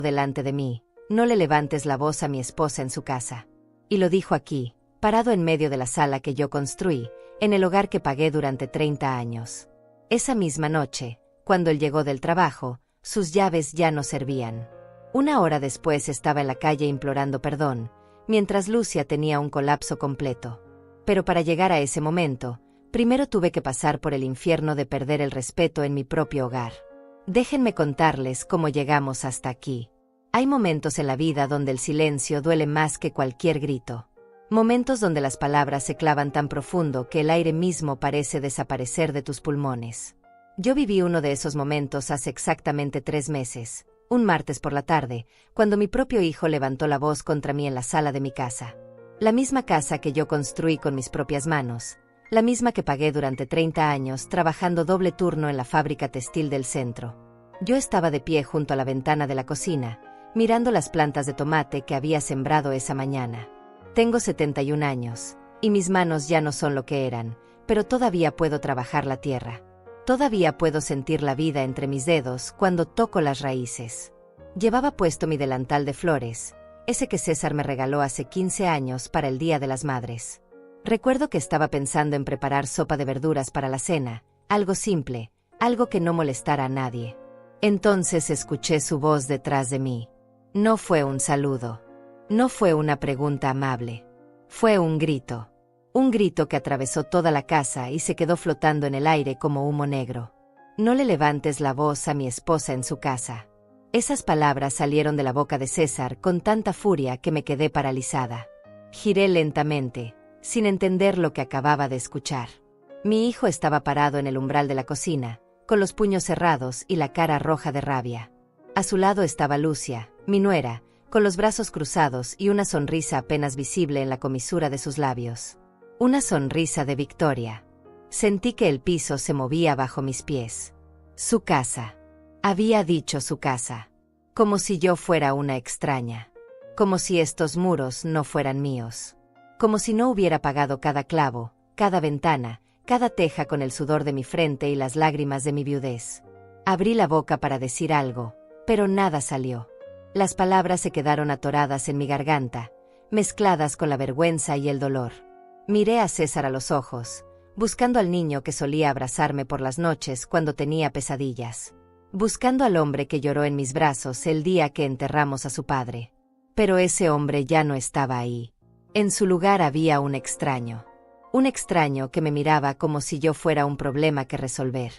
delante de mí: no le levantes la voz a mi esposa en su casa. Y lo dijo aquí, parado en medio de la sala que yo construí, en el hogar que pagué durante 30 años. Esa misma noche, cuando él llegó del trabajo, sus llaves ya no servían. Una hora después estaba en la calle implorando perdón, mientras Lucia tenía un colapso completo. Pero para llegar a ese momento, primero tuve que pasar por el infierno de perder el respeto en mi propio hogar. Déjenme contarles cómo llegamos hasta aquí. Hay momentos en la vida donde el silencio duele más que cualquier grito. Momentos donde las palabras se clavan tan profundo que el aire mismo parece desaparecer de tus pulmones. Yo viví uno de esos momentos hace exactamente 3 meses, un martes por la tarde, cuando mi propio hijo levantó la voz contra mí en la sala de mi casa. La misma casa que yo construí con mis propias manos, la misma que pagué durante 30 años trabajando doble turno en la fábrica textil del centro. Yo estaba de pie junto a la ventana de la cocina, mirando las plantas de tomate que había sembrado esa mañana. Tengo 71 años, y mis manos ya no son lo que eran, pero todavía puedo trabajar la tierra. Todavía puedo sentir la vida entre mis dedos cuando toco las raíces. Llevaba puesto mi delantal de flores, ese que César me regaló hace 15 años para el Día de las Madres. Recuerdo que estaba pensando en preparar sopa de verduras para la cena, algo simple, algo que no molestara a nadie. Entonces escuché su voz detrás de mí. No fue un saludo. No fue una pregunta amable. Fue un grito. Un grito que atravesó toda la casa y se quedó flotando en el aire como humo negro. No le levantes la voz a mi esposa en su casa. Esas palabras salieron de la boca de César con tanta furia que me quedé paralizada. Giré lentamente, sin entender lo que acababa de escuchar. Mi hijo estaba parado en el umbral de la cocina, con los puños cerrados y la cara roja de rabia. A su lado estaba Lucia, mi nuera, con los brazos cruzados y una sonrisa apenas visible en la comisura de sus labios. Una sonrisa de victoria. Sentí que el piso se movía bajo mis pies. Su casa. Había dicho su casa. Como si yo fuera una extraña. Como si estos muros no fueran míos. Como si no hubiera pagado cada clavo, cada ventana, cada teja con el sudor de mi frente y las lágrimas de mi viudez. Abrí la boca para decir algo, pero nada salió. Las palabras se quedaron atoradas en mi garganta, mezcladas con la vergüenza y el dolor. Miré a César a los ojos, buscando al niño que solía abrazarme por las noches cuando tenía pesadillas. Buscando al hombre que lloró en mis brazos el día que enterramos a su padre. Pero ese hombre ya no estaba ahí. En su lugar había un extraño. Un extraño que me miraba como si yo fuera un problema que resolver.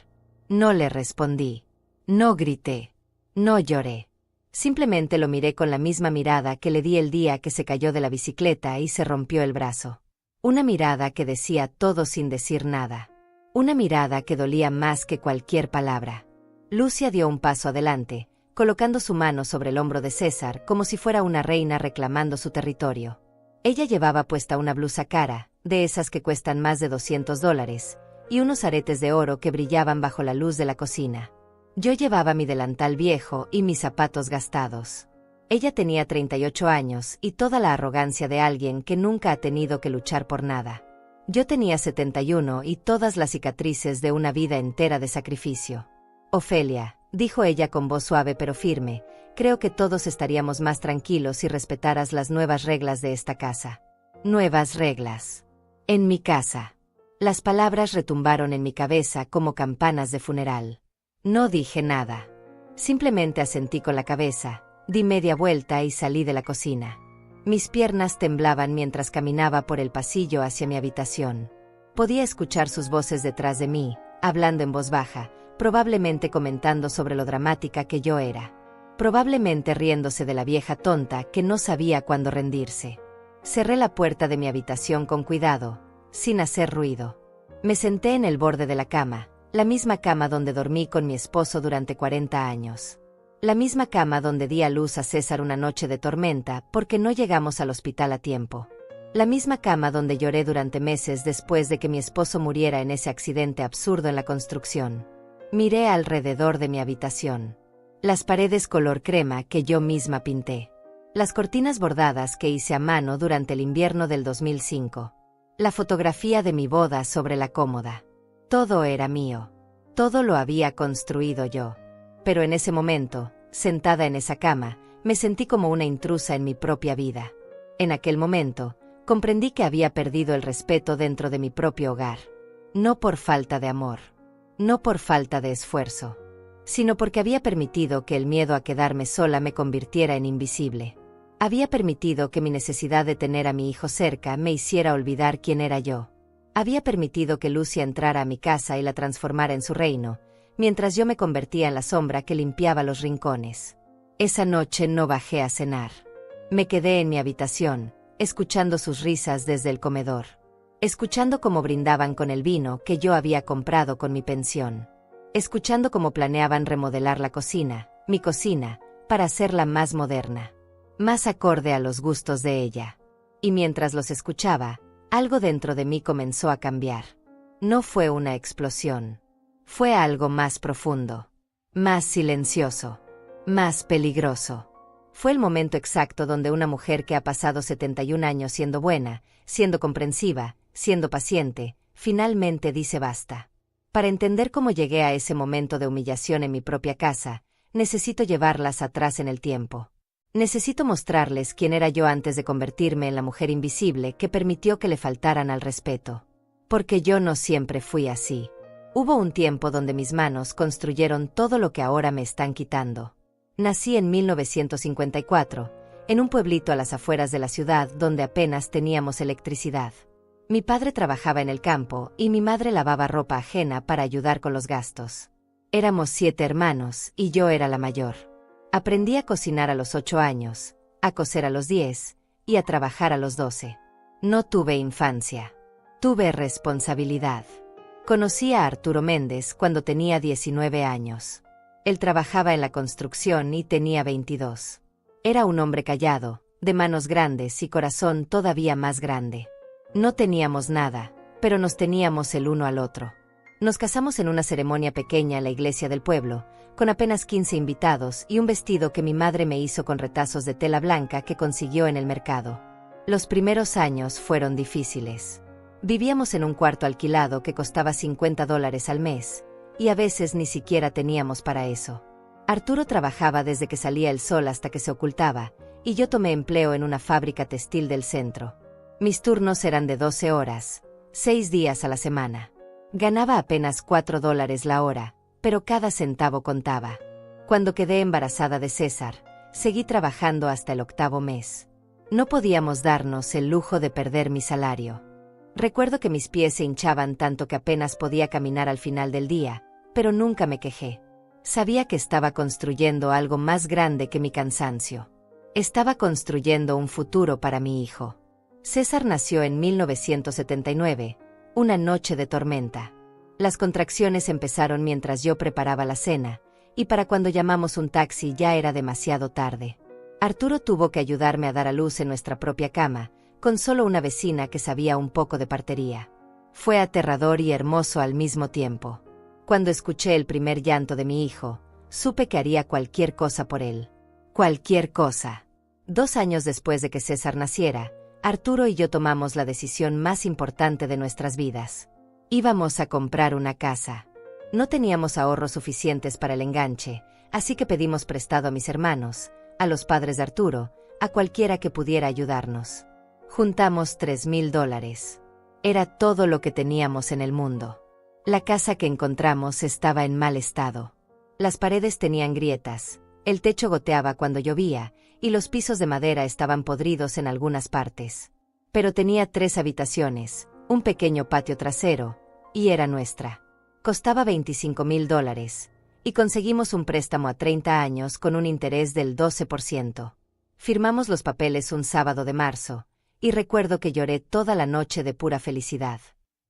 No le respondí. No grité. No lloré. Simplemente lo miré con la misma mirada que le di el día que se cayó de la bicicleta y se rompió el brazo. Una mirada que decía todo sin decir nada. Una mirada que dolía más que cualquier palabra. Lucia dio un paso adelante, colocando su mano sobre el hombro de César como si fuera una reina reclamando su territorio. Ella llevaba puesta una blusa cara, de esas que cuestan más de $200, y unos aretes de oro que brillaban bajo la luz de la cocina. Yo llevaba mi delantal viejo y mis zapatos gastados. Ella tenía 38 años y toda la arrogancia de alguien que nunca ha tenido que luchar por nada. Yo tenía 71 y todas las cicatrices de una vida entera de sacrificio. Ofelia, dijo ella con voz suave pero firme, creo que todos estaríamos más tranquilos si respetaras las nuevas reglas de esta casa. Nuevas reglas. En mi casa. Las palabras retumbaron en mi cabeza como campanas de funeral. No dije nada. Simplemente asentí con la cabeza, di media vuelta y salí de la cocina. Mis piernas temblaban mientras caminaba por el pasillo hacia mi habitación. Podía escuchar sus voces detrás de mí, hablando en voz baja, probablemente comentando sobre lo dramática que yo era. Probablemente riéndose de la vieja tonta que no sabía cuándo rendirse. Cerré la puerta de mi habitación con cuidado, sin hacer ruido. Me senté en el borde de la cama, la misma cama donde dormí con mi esposo durante 40 años. La misma cama donde di a luz a César una noche de tormenta porque no llegamos al hospital a tiempo. La misma cama donde lloré durante meses después de que mi esposo muriera en ese accidente absurdo en la construcción. Miré alrededor de mi habitación. Las paredes color crema que yo misma pinté. Las cortinas bordadas que hice a mano durante el invierno del 2005. La fotografía de mi boda sobre la cómoda. Todo era mío. Todo lo había construido yo. Pero en ese momento, sentada en esa cama, Me sentí como una intrusa en mi propia vida. En aquel momento, comprendí que había perdido el respeto dentro de mi propio hogar. No por falta de amor, no por falta de esfuerzo, sino porque había permitido que el miedo a quedarme sola me convirtiera en invisible. Había permitido que mi necesidad de tener a mi hijo cerca me hiciera olvidar quién era yo. Había permitido que Lucia entrara a mi casa y la transformara en su reino, mientras yo me convertía en la sombra que limpiaba los rincones. Esa noche no bajé a cenar. Me quedé en mi habitación, escuchando sus risas desde el comedor, escuchando cómo brindaban con el vino que yo había comprado con mi pensión, escuchando cómo planeaban remodelar la cocina, mi cocina, para hacerla más moderna, más acorde a los gustos de ella. Y mientras los escuchaba, algo dentro de mí comenzó a cambiar. No fue una explosión. Fue algo más profundo, más silencioso, más peligroso. Fue el momento exacto donde una mujer que ha pasado 71 años siendo buena, siendo comprensiva, siendo paciente, finalmente dice basta. Para entender cómo llegué a ese momento de humillación en mi propia casa, necesito llevarlas atrás en el tiempo. Necesito mostrarles quién era yo antes de convertirme en la mujer invisible que permitió que le faltaran al respeto. Porque yo no siempre fui así. Hubo un tiempo donde mis manos construyeron todo lo que ahora me están quitando. Nací en 1954, en un pueblito a las afueras de la ciudad donde apenas teníamos electricidad. Mi padre trabajaba en el campo y mi madre lavaba ropa ajena para ayudar con los gastos. Éramos 7 hermanos y yo era la mayor. Aprendí a cocinar a los 8 años, a coser a los 10 y a trabajar a los 12. No tuve infancia. Tuve responsabilidad. Conocí a Arturo Méndez cuando tenía 19 años. Él trabajaba en la construcción y tenía 22. Era un hombre callado, de manos grandes y corazón todavía más grande. No teníamos nada, pero nos teníamos el uno al otro. Nos casamos en una ceremonia pequeña en la iglesia del pueblo, con apenas 15 invitados y un vestido que mi madre me hizo con retazos de tela blanca que consiguió en el mercado. Los primeros años fueron difíciles. Vivíamos en un cuarto alquilado que costaba $50 al mes, y a veces ni siquiera teníamos para eso. Arturo trabajaba desde que salía el sol hasta que se ocultaba, y yo tomé empleo en una fábrica textil del centro. Mis turnos eran de 12 horas, 6 días a la semana. Ganaba apenas $4 la hora, pero cada centavo contaba. Cuando quedé embarazada de César, seguí trabajando hasta el 8º mes. No podíamos darnos el lujo de perder mi salario. Recuerdo que mis pies se hinchaban tanto que apenas podía caminar al final del día, pero nunca me quejé. Sabía que estaba construyendo algo más grande que mi cansancio. Estaba construyendo un futuro para mi hijo. César nació en 1979, una noche de tormenta. Las contracciones empezaron mientras yo preparaba la cena, y para cuando llamamos un taxi ya era demasiado tarde. Arturo tuvo que ayudarme a dar a luz en nuestra propia cama, con solo una vecina que sabía un poco de partería. Fue aterrador y hermoso al mismo tiempo. Cuando escuché el primer llanto de mi hijo, supe que haría cualquier cosa por él. Cualquier cosa. 2 años después de que César naciera, Arturo y yo tomamos la decisión más importante de nuestras vidas. Íbamos a comprar una casa. No teníamos ahorros suficientes para el enganche, así que pedimos prestado a mis hermanos, a los padres de Arturo, a cualquiera que pudiera ayudarnos. Juntamos $3,000. Era todo lo que teníamos en el mundo. La casa que encontramos estaba en mal estado. Las paredes tenían grietas, el techo goteaba cuando llovía, y los pisos de madera estaban podridos en algunas partes. Pero tenía 3 habitaciones, un pequeño patio trasero, y era nuestra. Costaba $25,000, y conseguimos un préstamo a 30 años con un interés del 12%. Firmamos los papeles un sábado de marzo, y recuerdo que lloré toda la noche de pura felicidad.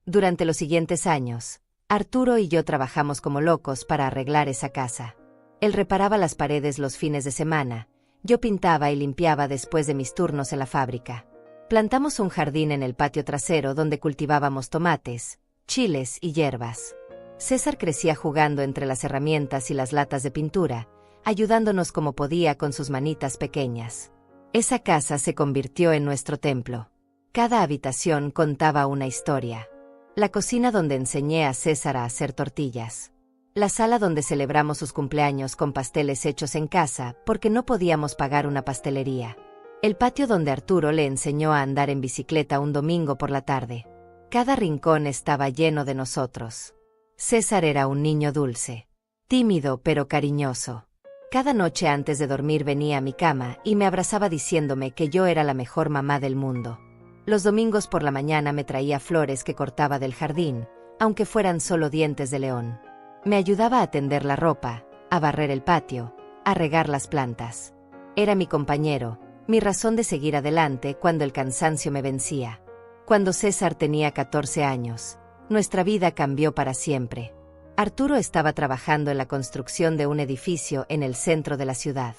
Durante los siguientes años, Arturo y yo trabajamos como locos para arreglar esa casa. Él reparaba las paredes los fines de semana, yo pintaba y limpiaba después de mis turnos en la fábrica. Plantamos un jardín en el patio trasero donde cultivábamos tomates, chiles y hierbas. César crecía jugando entre las herramientas y las latas de pintura, ayudándonos como podía con sus manitas pequeñas. Esa casa se convirtió en nuestro templo. Cada habitación contaba una historia. La cocina donde enseñé a César a hacer tortillas. La sala donde celebramos sus cumpleaños con pasteles hechos en casa porque no podíamos pagar una pastelería. El patio donde Arturo le enseñó a andar en bicicleta un domingo por la tarde. Cada rincón estaba lleno de nosotros. César era un niño dulce, tímido pero cariñoso. Cada noche antes de dormir venía a mi cama y me abrazaba diciéndome que yo era la mejor mamá del mundo. Los domingos por la mañana me traía flores que cortaba del jardín, aunque fueran solo dientes de león. Me ayudaba a tender la ropa, a barrer el patio, a regar las plantas. Era mi compañero, mi razón de seguir adelante cuando el cansancio me vencía. Cuando César tenía 14 años, nuestra vida cambió para siempre. Arturo estaba trabajando en la construcción de un edificio en el centro de la ciudad.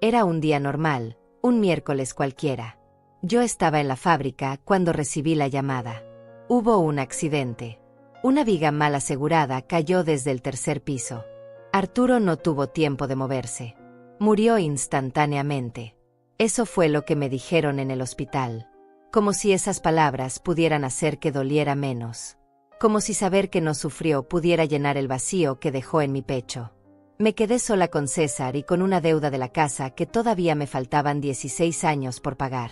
Era un día normal, un miércoles cualquiera. Yo estaba en la fábrica cuando recibí la llamada. Hubo un accidente. Una viga mal asegurada cayó desde el tercer piso. Arturo no tuvo tiempo de moverse. Murió instantáneamente. Eso fue lo que me dijeron en el hospital. Como si esas palabras pudieran hacer que doliera menos. Como si saber que no sufrió pudiera llenar el vacío que dejó en mi pecho. Me quedé sola con César y con una deuda de la casa que todavía me faltaban 16 años por pagar.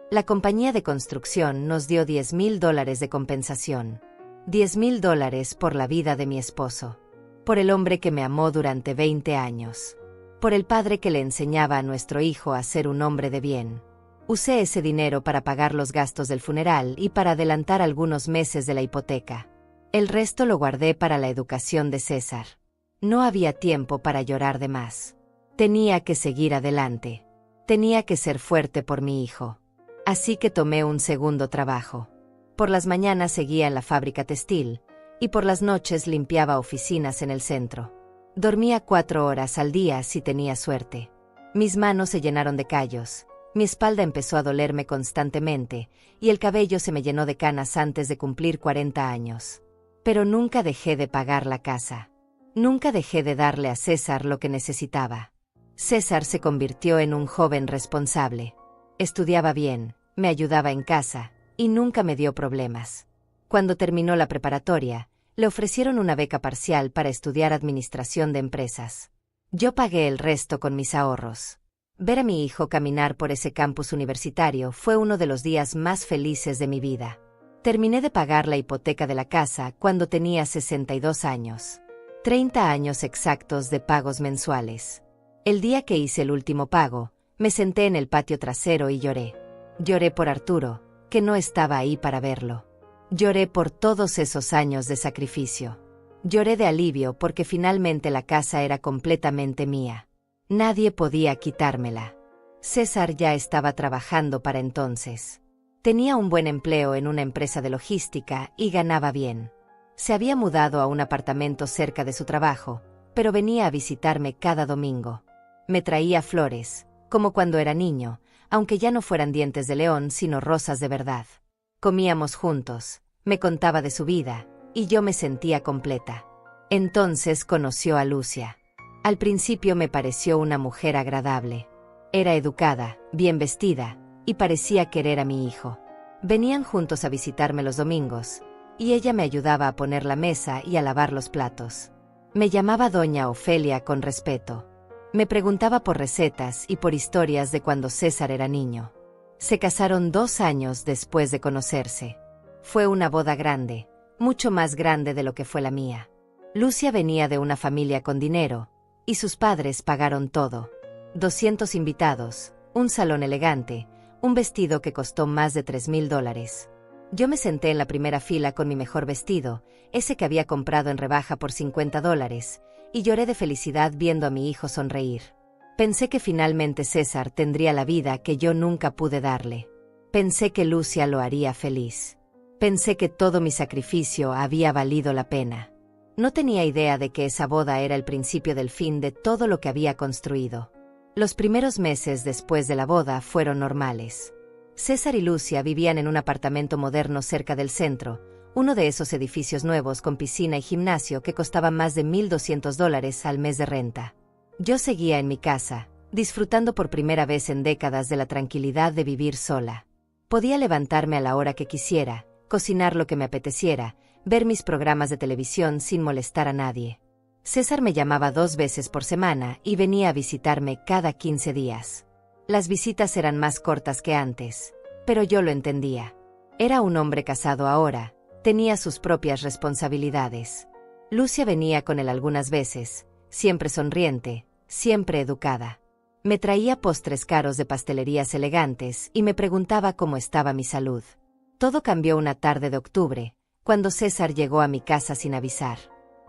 La compañía de construcción nos dio $10,000 de compensación. $10,000 por la vida de mi esposo. Por el hombre que me amó durante 20 años. Por el padre que le enseñaba a nuestro hijo a ser un hombre de bien. Usé ese dinero para pagar los gastos del funeral y para adelantar algunos meses de la hipoteca. El resto lo guardé para la educación de César. No había tiempo para llorar de más. Tenía que seguir adelante. Tenía que ser fuerte por mi hijo. Así que tomé un segundo trabajo. Por las mañanas seguía en la fábrica textil, y por las noches limpiaba oficinas en el centro. Dormía 4 horas al día si tenía suerte. Mis manos se llenaron de callos, mi espalda empezó a dolerme constantemente, y el cabello se me llenó de canas antes de cumplir 40 años. Pero nunca dejé de pagar la casa. Nunca dejé de darle a César lo que necesitaba. César se convirtió en un joven responsable. Estudiaba bien, me ayudaba en casa, y nunca me dio problemas. Cuando terminó la preparatoria, le ofrecieron una beca parcial para estudiar administración de empresas. Yo pagué el resto con mis ahorros. Ver a mi hijo caminar por ese campus universitario fue uno de los días más felices de mi vida. Terminé de pagar la hipoteca de la casa cuando tenía 62 años. 30 años exactos de pagos mensuales. El día que hice el último pago, me senté en el patio trasero y lloré. Lloré por Arturo, que no estaba ahí para verlo. Lloré por todos esos años de sacrificio. Lloré de alivio porque finalmente la casa era completamente mía. Nadie podía quitármela. César ya estaba trabajando para entonces. Tenía un buen empleo en una empresa de logística y ganaba bien. Se había mudado a un apartamento cerca de su trabajo, pero venía a visitarme cada domingo. Me traía flores, como cuando era niño, aunque ya no fueran dientes de león sino rosas de verdad. Comíamos juntos, me contaba de su vida, y yo me sentía completa. Entonces conoció a Lucia. Al principio me pareció una mujer agradable. Era educada, bien vestida, y parecía querer a mi hijo. Venían juntos a visitarme los domingos, y ella me ayudaba a poner la mesa y a lavar los platos. Me llamaba Doña Ofelia con respeto. Me preguntaba por recetas y por historias de cuando César era niño. Se casaron 2 años después de conocerse. Fue una boda grande, mucho más grande de lo que fue la mía. Lucia venía de una familia con dinero, y sus padres pagaron todo. 200 invitados, un salón elegante, un vestido que costó más de $3,000. Yo me senté en la primera fila con mi mejor vestido, ese que había comprado en rebaja por $50, y lloré de felicidad viendo a mi hijo sonreír. Pensé que finalmente César tendría la vida que yo nunca pude darle. Pensé que Lucia lo haría feliz. Pensé que todo mi sacrificio había valido la pena. No tenía idea de que esa boda era el principio del fin de todo lo que había construido. Los primeros meses después de la boda fueron normales. César y Lucia vivían en un apartamento moderno cerca del centro, uno de esos edificios nuevos con piscina y gimnasio que costaban más de $1,200 al mes de renta. Yo seguía en mi casa, disfrutando por primera vez en décadas de la tranquilidad de vivir sola. Podía levantarme a la hora que quisiera, cocinar lo que me apeteciera, ver mis programas de televisión sin molestar a nadie. César me llamaba 2 veces por semana y venía a visitarme cada 15 días. Las visitas eran más cortas que antes, pero yo lo entendía. Era un hombre casado ahora, tenía sus propias responsabilidades. Lucia venía con él algunas veces, siempre sonriente, siempre educada. Me traía postres caros de pastelerías elegantes y me preguntaba cómo estaba mi salud. Todo cambió una tarde de octubre, cuando César llegó a mi casa sin avisar.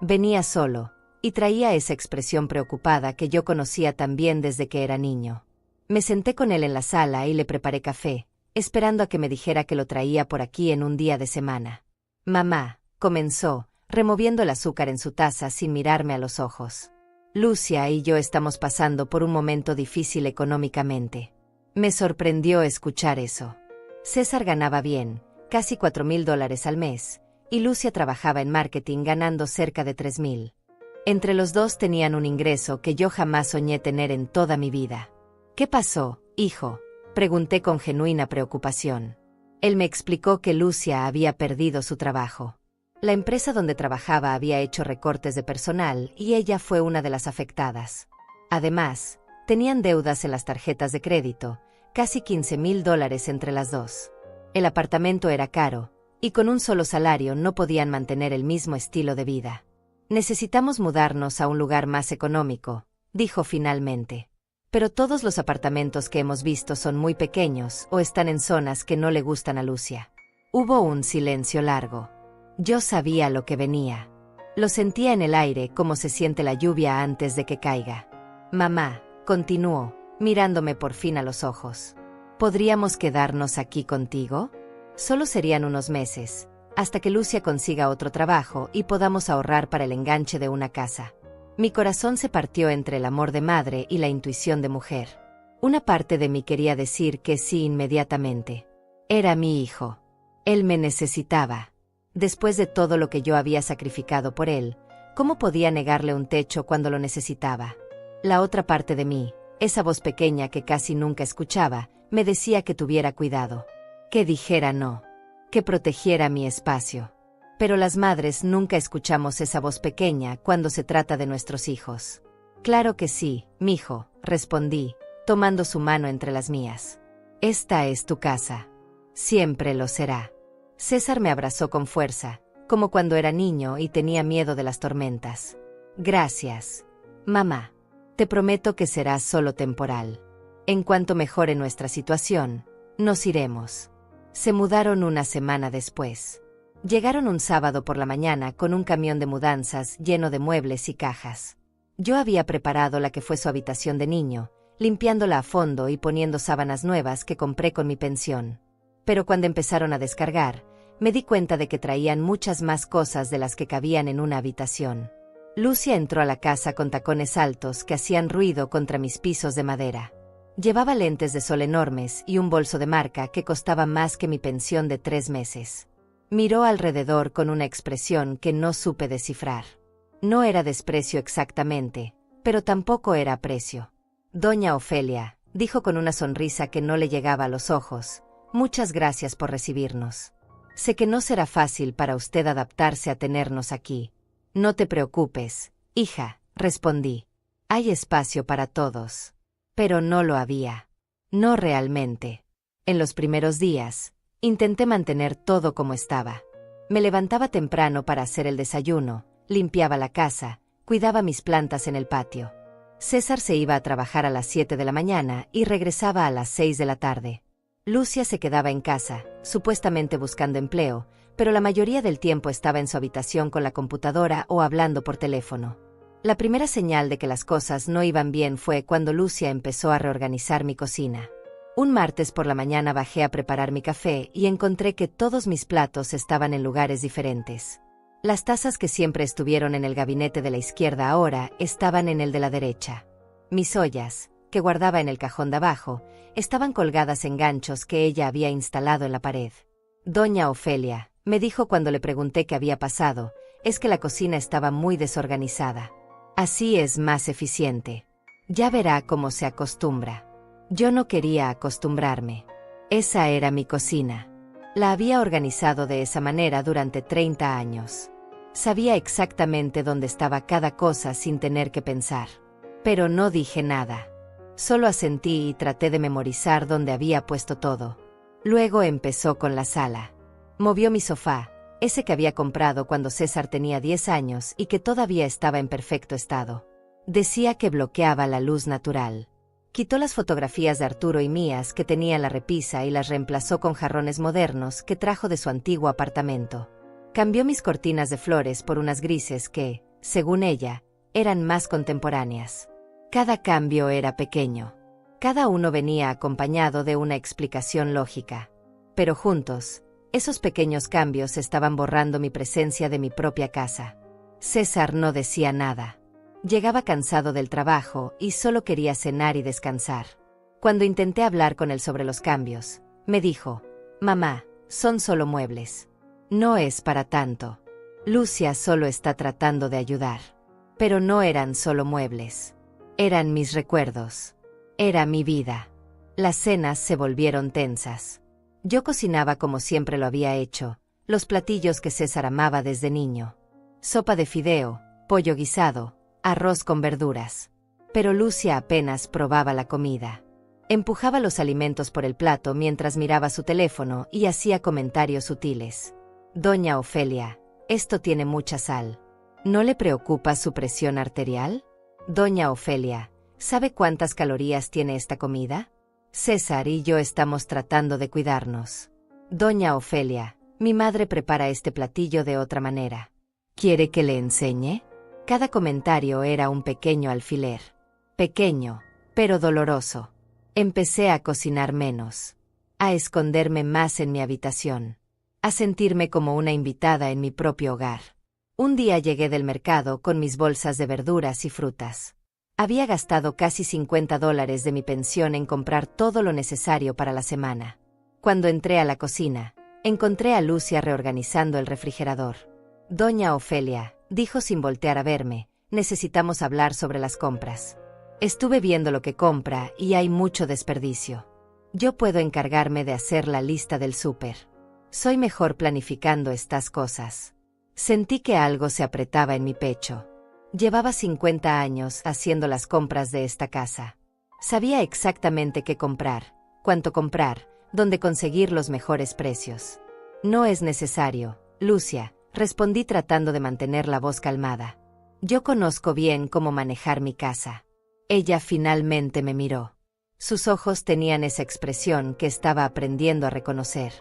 Venía solo, y traía esa expresión preocupada que yo conocía también desde que era niño. Me senté con él en la sala y le preparé café, esperando a que me dijera que lo traía por aquí en un día de semana. Mamá, comenzó, removiendo el azúcar en su taza sin mirarme a los ojos. Lucia y yo estamos pasando por un momento difícil económicamente. Me sorprendió escuchar eso. César ganaba bien, casi $4,000 al mes, y Lucia trabajaba en marketing ganando cerca de 3,000. Entre los dos tenían un ingreso que yo jamás soñé tener en toda mi vida. ¿Qué pasó, hijo?, pregunté con genuina preocupación. Él me explicó que Lucia había perdido su trabajo. La empresa donde trabajaba había hecho recortes de personal y ella fue una de las afectadas. Además, tenían deudas en las tarjetas de crédito, casi $15,000 entre las dos. El apartamento era caro, y con un solo salario no podían mantener el mismo estilo de vida. Necesitamos mudarnos a un lugar más económico, dijo finalmente. Pero todos los apartamentos que hemos visto son muy pequeños o están en zonas que no le gustan a Lucia. Hubo un silencio largo. Yo sabía lo que venía. Lo sentía en el aire como se siente la lluvia antes de que caiga. Mamá, continuó, mirándome por fin a los ojos. ¿Podríamos quedarnos aquí contigo? Solo serían unos meses, hasta que Lucia consiga otro trabajo y podamos ahorrar para el enganche de una casa. Mi corazón se partió entre el amor de madre y la intuición de mujer. Una parte de mí quería decir que sí inmediatamente. Era mi hijo. Él me necesitaba. Después de todo lo que yo había sacrificado por él, ¿cómo podía negarle un techo cuando lo necesitaba? La otra parte de mí, esa voz pequeña que casi nunca escuchaba, me decía que tuviera cuidado. Que dijera no. Que protegiera mi espacio. Pero las madres nunca escuchamos esa voz pequeña cuando se trata de nuestros hijos. Claro que sí, mijo, respondí, tomando su mano entre las mías. Esta es tu casa. Siempre lo será. César me abrazó con fuerza, como cuando era niño y tenía miedo de las tormentas. Gracias, mamá. Te prometo que será solo temporal. En cuanto mejore nuestra situación, nos iremos. Se mudaron una semana después. Llegaron un sábado por la mañana con un camión de mudanzas lleno de muebles y cajas. Yo había preparado la que fue su habitación de niño, limpiándola a fondo y poniendo sábanas nuevas que compré con mi pensión. Pero cuando empezaron a descargar, me di cuenta de que traían muchas más cosas de las que cabían en una habitación. Lucia entró a la casa con tacones altos que hacían ruido contra mis pisos de madera. Llevaba lentes de sol enormes y un bolso de marca que costaba más que mi pensión de 3 meses. Miró alrededor con una expresión que no supe descifrar. No era desprecio exactamente, pero tampoco era aprecio. Doña Ofelia, dijo con una sonrisa que no le llegaba a los ojos, muchas gracias por recibirnos. Sé que no será fácil para usted adaptarse a tenernos aquí. No te preocupes, hija, respondí. Hay espacio para todos. Pero no lo había. No realmente. En los primeros días, intenté mantener todo como estaba. Me levantaba temprano para hacer el desayuno, limpiaba la casa, cuidaba mis plantas en el patio. César se iba a trabajar a las 7 de la mañana y regresaba a las 6 de la tarde. Lucia se quedaba en casa, supuestamente buscando empleo, pero la mayoría del tiempo estaba en su habitación con la computadora o hablando por teléfono. La primera señal de que las cosas no iban bien fue cuando Lucia empezó a reorganizar mi cocina. Un martes por la mañana bajé a preparar mi café y encontré que todos mis platos estaban en lugares diferentes. Las tazas que siempre estuvieron en el gabinete de la izquierda ahora estaban en el de la derecha. Mis ollas, que guardaba en el cajón de abajo, estaban colgadas en ganchos que ella había instalado en la pared. Doña Ofelia, me dijo cuando le pregunté qué había pasado, es que la cocina estaba muy desorganizada. Así es más eficiente. Ya verá cómo se acostumbra. Yo no quería acostumbrarme. Esa era mi cocina. La había organizado de esa manera durante 30 años. Sabía exactamente dónde estaba cada cosa sin tener que pensar. Pero no dije nada. Solo asentí y traté de memorizar dónde había puesto todo. Luego empezó con la sala. Movió mi sofá, ese que había comprado cuando César tenía 10 años y que todavía estaba en perfecto estado. Decía que bloqueaba la luz natural. Quitó las fotografías de Arturo y mías que tenía en la repisa y las reemplazó con jarrones modernos que trajo de su antiguo apartamento. Cambió mis cortinas de flores por unas grises que, según ella, eran más contemporáneas. Cada cambio era pequeño. Cada uno venía acompañado de una explicación lógica. Pero juntos, esos pequeños cambios estaban borrando mi presencia de mi propia casa. César no decía nada. Llegaba cansado del trabajo y solo quería cenar y descansar. Cuando intenté hablar con él sobre los cambios, me dijo: «Mamá, son solo muebles. No es para tanto. Lucia solo está tratando de ayudar». Pero no eran solo muebles. Eran mis recuerdos. Era mi vida. Las cenas se volvieron tensas. Yo cocinaba como siempre lo había hecho, los platillos que César amaba desde niño. Sopa de fideo, pollo guisado, arroz con verduras. Pero Lucia apenas probaba la comida. Empujaba los alimentos por el plato mientras miraba su teléfono y hacía comentarios sutiles. «Doña Ofelia, esto tiene mucha sal. ¿No le preocupa su presión arterial? Doña Ofelia, ¿sabe cuántas calorías tiene esta comida? César y yo estamos tratando de cuidarnos. Doña Ofelia, mi madre prepara este platillo de otra manera. ¿Quiere que le enseñe?». Cada comentario era un pequeño alfiler. Pequeño, pero doloroso. Empecé a cocinar menos. A esconderme más en mi habitación. A sentirme como una invitada en mi propio hogar. Un día llegué del mercado con mis bolsas de verduras y frutas. Había gastado casi $50 de mi pensión en comprar todo lo necesario para la semana. Cuando entré a la cocina, encontré a Lucia reorganizando el refrigerador. «Doña Ofelia», dijo sin voltear a verme, «necesitamos hablar sobre las compras. Estuve viendo lo que compra y hay mucho desperdicio. Yo puedo encargarme de hacer la lista del súper. Soy mejor planificando estas cosas». Sentí que algo se apretaba en mi pecho. Llevaba 50 años haciendo las compras de esta casa. Sabía exactamente qué comprar, cuánto comprar, dónde conseguir los mejores precios. «No es necesario, Lucia», respondí tratando de mantener la voz calmada. «Yo conozco bien cómo manejar mi casa». Ella finalmente me miró. Sus ojos tenían esa expresión que estaba aprendiendo a reconocer.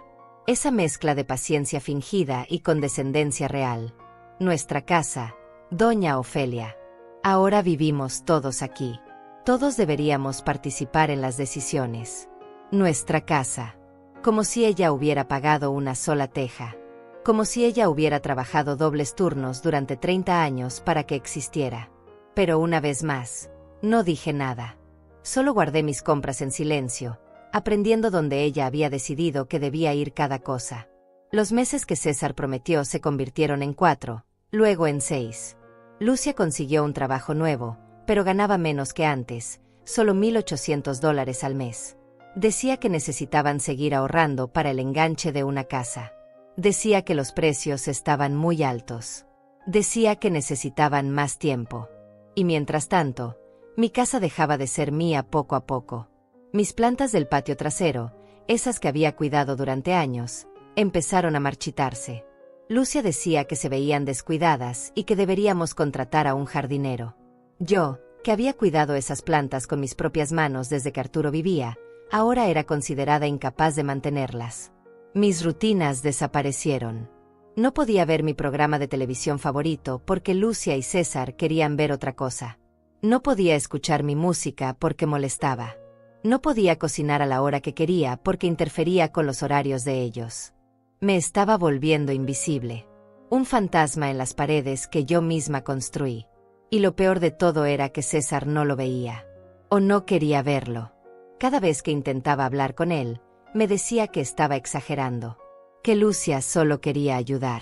Esa mezcla de paciencia fingida y condescendencia real. «Nuestra casa, Doña Ofelia. Ahora vivimos todos aquí. Todos deberíamos participar en las decisiones. Nuestra casa». Como si ella hubiera pagado una sola teja. Como si ella hubiera trabajado dobles turnos durante 30 años para que existiera. Pero una vez más, no dije nada. Solo guardé mis compras en silencio, aprendiendo donde ella había decidido que debía ir cada cosa. Los meses que César prometió se convirtieron en 4, luego en 6. Lucia consiguió un trabajo nuevo, pero ganaba menos que antes, solo $1,800 al mes. Decía que necesitaban seguir ahorrando para el enganche de una casa. Decía que los precios estaban muy altos. Decía que necesitaban más tiempo. Y mientras tanto, mi casa dejaba de ser mía poco a poco. Mis plantas del patio trasero, esas que había cuidado durante años, empezaron a marchitarse. Lucia decía que se veían descuidadas y que deberíamos contratar a un jardinero. Yo, que había cuidado esas plantas con mis propias manos desde que Arturo vivía, ahora era considerada incapaz de mantenerlas. Mis rutinas desaparecieron. No podía ver mi programa de televisión favorito porque Lucia y César querían ver otra cosa. No podía escuchar mi música porque molestaba. No podía cocinar a la hora que quería porque interfería con los horarios de ellos. Me estaba volviendo invisible. Un fantasma en las paredes que yo misma construí. Y lo peor de todo era que César no lo veía. O no quería verlo. Cada vez que intentaba hablar con él, me decía que estaba exagerando. Que Lucia solo quería ayudar.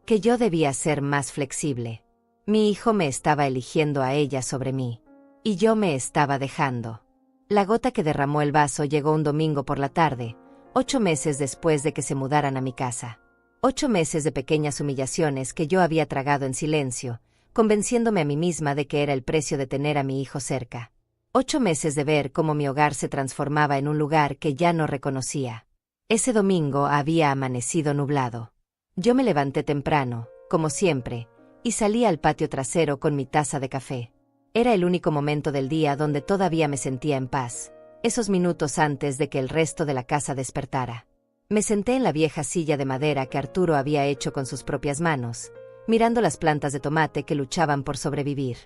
Que yo debía ser más flexible. Mi hijo me estaba eligiendo a ella sobre mí. Y yo me estaba dejando. La gota que derramó el vaso llegó un domingo por la tarde, 8 meses después de que se mudaran a mi casa. 8 meses de pequeñas humillaciones que yo había tragado en silencio, convenciéndome a mí misma de que era el precio de tener a mi hijo cerca. 8 meses de ver cómo mi hogar se transformaba en un lugar que ya no reconocía. Ese domingo había amanecido nublado. Yo me levanté temprano, como siempre, y salí al patio trasero con mi taza de café. Era el único momento del día donde todavía me sentía en paz, esos minutos antes de que el resto de la casa despertara. Me senté en la vieja silla de madera que Arturo había hecho con sus propias manos, mirando las plantas de tomate que luchaban por sobrevivir.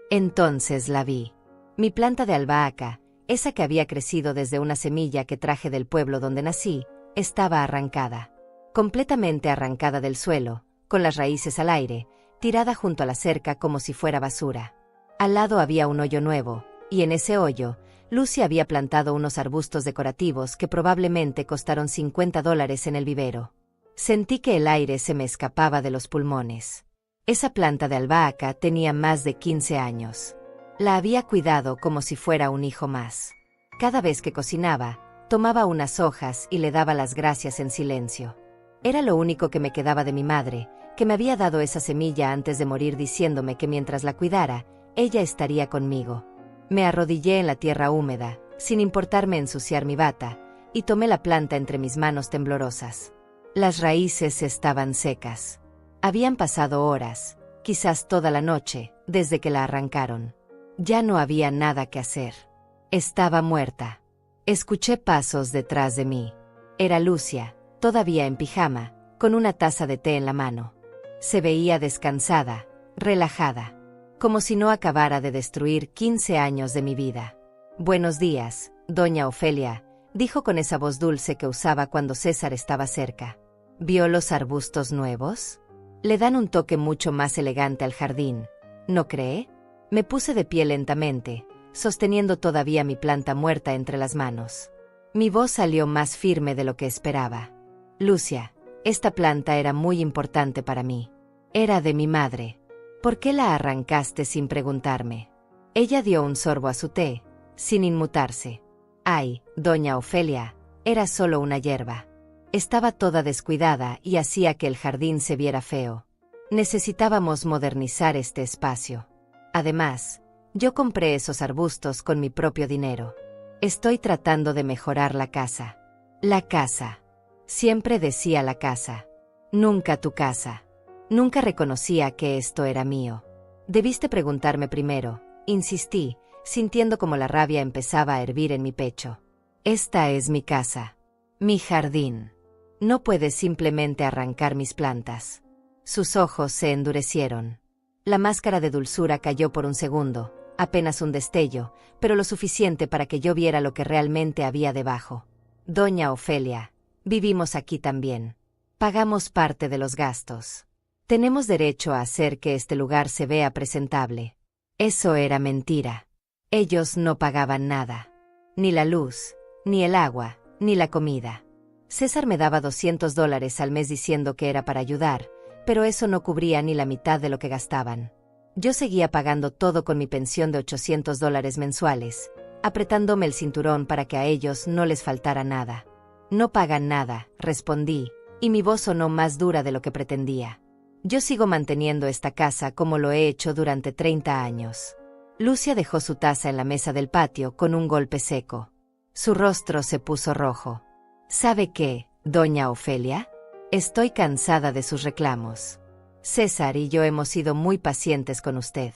Entonces la vi. Mi planta de albahaca, esa que había crecido desde una semilla que traje del pueblo donde nací, estaba arrancada. Completamente arrancada del suelo, con las raíces al aire, tirada junto a la cerca como si fuera basura. Al lado había un hoyo nuevo, y en ese hoyo, Lucy había plantado unos arbustos decorativos que probablemente costaron $50 en el vivero. Sentí que el aire se me escapaba de los pulmones. Esa planta de albahaca tenía más de 15 años. La había cuidado como si fuera un hijo más. Cada vez que cocinaba, tomaba unas hojas y le daba las gracias en silencio. Era lo único que me quedaba de mi madre, que me había dado esa semilla antes de morir diciéndome que mientras la cuidara, ella estaría conmigo. Me arrodillé en la tierra húmeda, sin importarme ensuciar mi bata, y tomé la planta entre mis manos temblorosas. Las raíces estaban secas. Habían pasado horas, quizás toda la noche, desde que la arrancaron. Ya no había nada que hacer. Estaba muerta. Escuché pasos detrás de mí. Era Lucia, todavía en pijama, con una taza de té en la mano. Se veía descansada, relajada, como si no acabara de destruir 15 años de mi vida. «Buenos días, doña Ofelia», dijo con esa voz dulce que usaba cuando César estaba cerca. «¿Vio los arbustos nuevos? Le dan un toque mucho más elegante al jardín, ¿no cree?». Me puse de pie lentamente, sosteniendo todavía mi planta muerta entre las manos. Mi voz salió más firme de lo que esperaba. «Lucia, esta planta era muy importante para mí. Era de mi madre. ¿Por qué la arrancaste sin preguntarme?». Ella dio un sorbo a su té, sin inmutarse. «Ay, doña Ofelia, era solo una hierba. Estaba toda descuidada y hacía que el jardín se viera feo. Necesitábamos modernizar este espacio. Además, yo compré esos arbustos con mi propio dinero. Estoy tratando de mejorar la casa». «La casa». Siempre decía la casa. Nunca tu casa. Nunca reconocía que esto era mío. «Debiste preguntarme primero», insistí, sintiendo como la rabia empezaba a hervir en mi pecho. «Esta es mi casa. Mi jardín. No puedes simplemente arrancar mis plantas». Sus ojos se endurecieron. La máscara de dulzura cayó por un segundo, apenas un destello, pero lo suficiente para que yo viera lo que realmente había debajo. «Doña Ofelia, vivimos aquí también. Pagamos parte de los gastos. Tenemos derecho a hacer que este lugar se vea presentable». Eso era mentira. Ellos no pagaban nada. Ni la luz, ni el agua, ni la comida. César me daba $200 al mes diciendo que era para ayudar, pero eso no cubría ni la mitad de lo que gastaban. Yo seguía pagando todo con mi pensión de $800 mensuales, apretándome el cinturón para que a ellos no les faltara nada. «No pagan nada», respondí, y mi voz sonó más dura de lo que pretendía. «Yo sigo manteniendo esta casa como lo he hecho durante 30 años». Lucia dejó su taza en la mesa del patio con un golpe seco. Su rostro se puso rojo. «¿Sabe qué, doña Ofelia? Estoy cansada de sus reclamos. César y yo hemos sido muy pacientes con usted,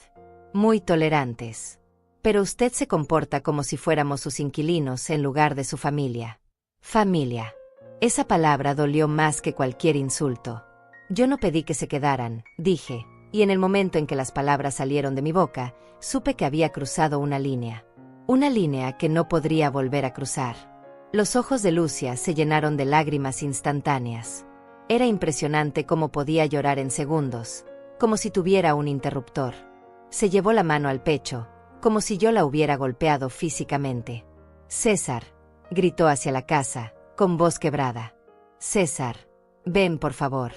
muy tolerantes. Pero usted se comporta como si fuéramos sus inquilinos en lugar de su familia». Familia. Esa palabra dolió más que cualquier insulto. «Yo no pedí que se quedaran», dije, y en el momento en que las palabras salieron de mi boca, supe que había cruzado una línea. Una línea que no podría volver a cruzar. Los ojos de Lucia se llenaron de lágrimas instantáneas. Era impresionante cómo podía llorar en segundos, como si tuviera un interruptor. Se llevó la mano al pecho, como si yo la hubiera golpeado físicamente. «César», gritó hacia la casa, con voz quebrada. «César, ven por favor».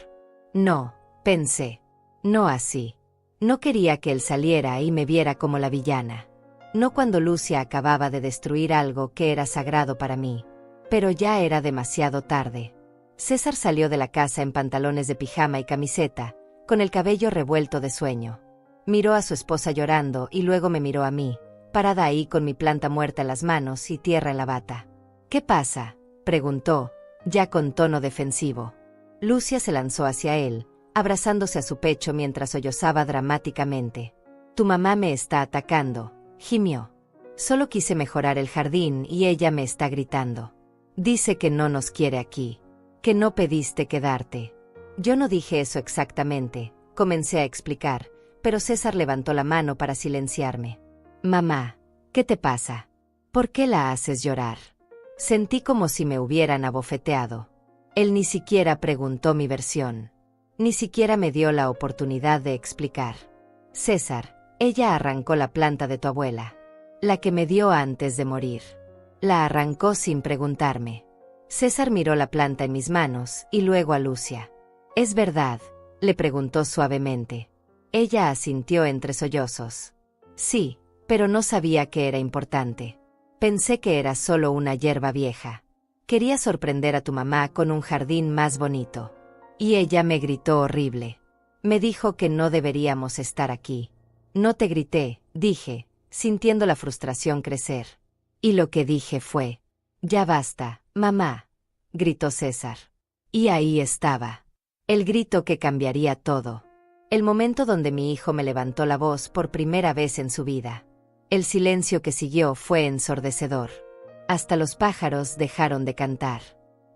«No», pensé. «No así. No quería que él saliera y me viera como la villana. No cuando Lucia acababa de destruir algo que era sagrado para mí. Pero ya era demasiado tarde. César salió de la casa en pantalones de pijama y camiseta, con el cabello revuelto de sueño. Miró a su esposa llorando y luego me miró a mí, parada ahí con mi planta muerta en las manos y tierra en la bata. «¿Qué pasa?», preguntó, ya con tono defensivo. Lucia se lanzó hacia él, abrazándose a su pecho mientras sollozaba dramáticamente. «Tu mamá me está atacando», gimió. «Solo quise mejorar el jardín y ella me está gritando. Dice que no nos quiere aquí, que no pediste quedarte». Yo no dije eso exactamente, comencé a explicar, pero César levantó la mano para silenciarme. «Mamá, ¿qué te pasa? ¿Por qué la haces llorar?». Sentí como si me hubieran abofeteado. Él ni siquiera preguntó mi versión. Ni siquiera me dio la oportunidad de explicar. «César, ella arrancó la planta de tu abuela. La que me dio antes de morir. La arrancó sin preguntarme». César miró la planta en mis manos y luego a Lucia. «¿Es verdad?», le preguntó suavemente. Ella asintió entre sollozos. «Sí, pero no sabía que era importante. Pensé que era solo una hierba vieja. Quería sorprender a tu mamá con un jardín más bonito. Y ella me gritó horrible. Me dijo que no deberíamos estar aquí». «No te grité», dije, sintiendo la frustración crecer. Y lo que dije fue: «Ya basta, mamá», gritó César. Y ahí estaba. El grito que cambiaría todo. El momento donde mi hijo me levantó la voz por primera vez en su vida. El silencio que siguió fue ensordecedor. Hasta los pájaros dejaron de cantar.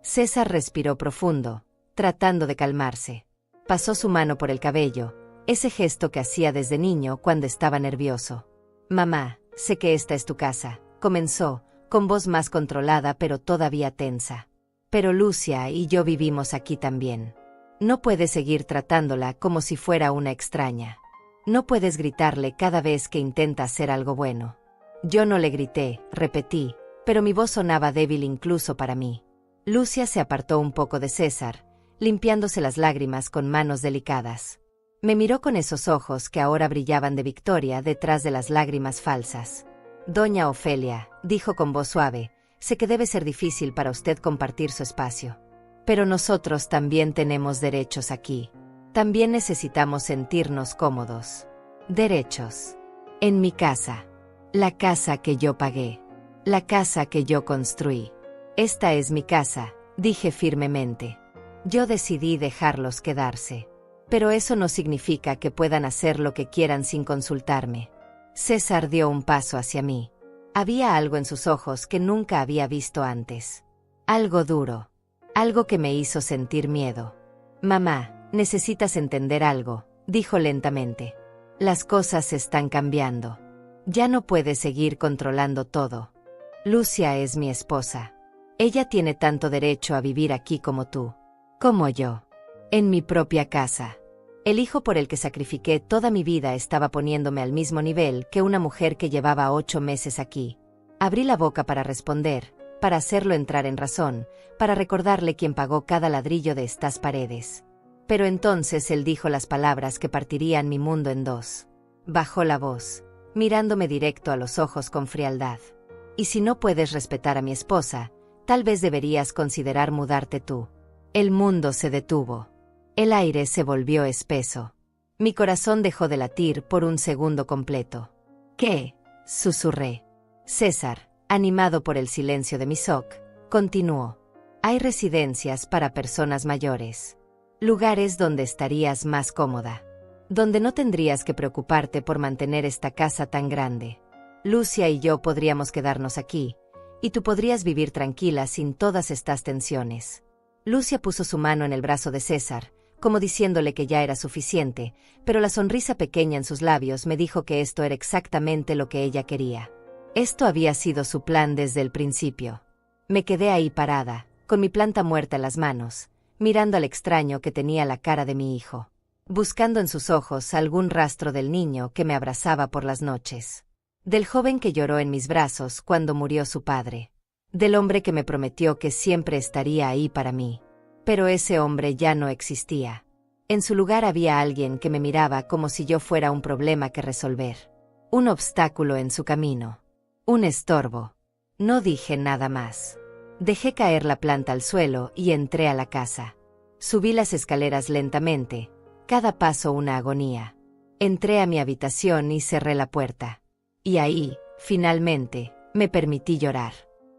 César respiró profundo, tratando de calmarse. Pasó su mano por el cabello, ese gesto que hacía desde niño cuando estaba nervioso. «Mamá, sé que esta es tu casa», comenzó, con voz más controlada pero todavía tensa. «Pero Lucia y yo vivimos aquí también. No puedes seguir tratándola como si fuera una extraña. No puedes gritarle cada vez que intenta hacer algo bueno». Yo no le grité, repetí, pero mi voz sonaba débil incluso para mí. Lucia se apartó un poco de César, limpiándose las lágrimas con manos delicadas. Me miró con esos ojos que ahora brillaban de victoria detrás de las lágrimas falsas. «Doña Ofelia», dijo con voz suave, «sé que debe ser difícil para usted compartir su espacio. Pero nosotros también tenemos derechos aquí. También necesitamos sentirnos cómodos. Derechos. En mi casa. La casa que yo pagué. La casa que yo construí. Esta es mi casa», dije firmemente. «Yo decidí dejarlos quedarse. Pero eso no significa que puedan hacer lo que quieran sin consultarme». César dio un paso hacia mí. Había algo en sus ojos que nunca había visto antes. Algo duro. Algo que me hizo sentir miedo. «Mamá, necesitas entender algo», dijo lentamente. «Las cosas están cambiando. Ya no puedes seguir controlando todo. Lucia es mi esposa. Ella tiene tanto derecho a vivir aquí como tú. Como yo. En mi propia casa. El hijo por el que sacrifiqué toda mi vida estaba poniéndome al mismo nivel que una mujer que llevaba 8 meses aquí». Abrí la boca para responder, para hacerlo entrar en razón, para recordarle quién pagó cada ladrillo de estas paredes. Pero entonces él dijo las palabras que partirían mi mundo en dos. Bajó la voz, mirándome directo a los ojos con frialdad. «Y si no puedes respetar a mi esposa, tal vez deberías considerar mudarte tú». El mundo se detuvo. El aire se volvió espeso. Mi corazón dejó de latir por un segundo completo. «¿Qué?», susurré. César, animado por el silencio de mi shock, continuó. «Hay residencias para personas mayores. Lugares donde estarías más cómoda. Donde no tendrías que preocuparte por mantener esta casa tan grande. Lucia y yo podríamos quedarnos aquí, y tú podrías vivir tranquila sin todas estas tensiones». Lucia puso su mano en el brazo de César, como diciéndole que ya era suficiente, pero la sonrisa pequeña en sus labios me dijo que esto era exactamente lo que ella quería. Esto había sido su plan desde el principio. Me quedé ahí parada, con mi planta muerta en las manos, mirando al extraño que tenía la cara de mi hijo, buscando en sus ojos algún rastro del niño que me abrazaba por las noches, del joven que lloró en mis brazos cuando murió su padre, del hombre que me prometió que siempre estaría ahí para mí. Pero ese hombre ya no existía. En su lugar había alguien que me miraba como si yo fuera un problema que resolver, un obstáculo en su camino, un estorbo. No dije nada más. Dejé caer la planta al suelo y entré a la casa. Subí las escaleras lentamente, cada paso una agonía. Entré a mi habitación y cerré la puerta. Y ahí, finalmente, me permití llorar.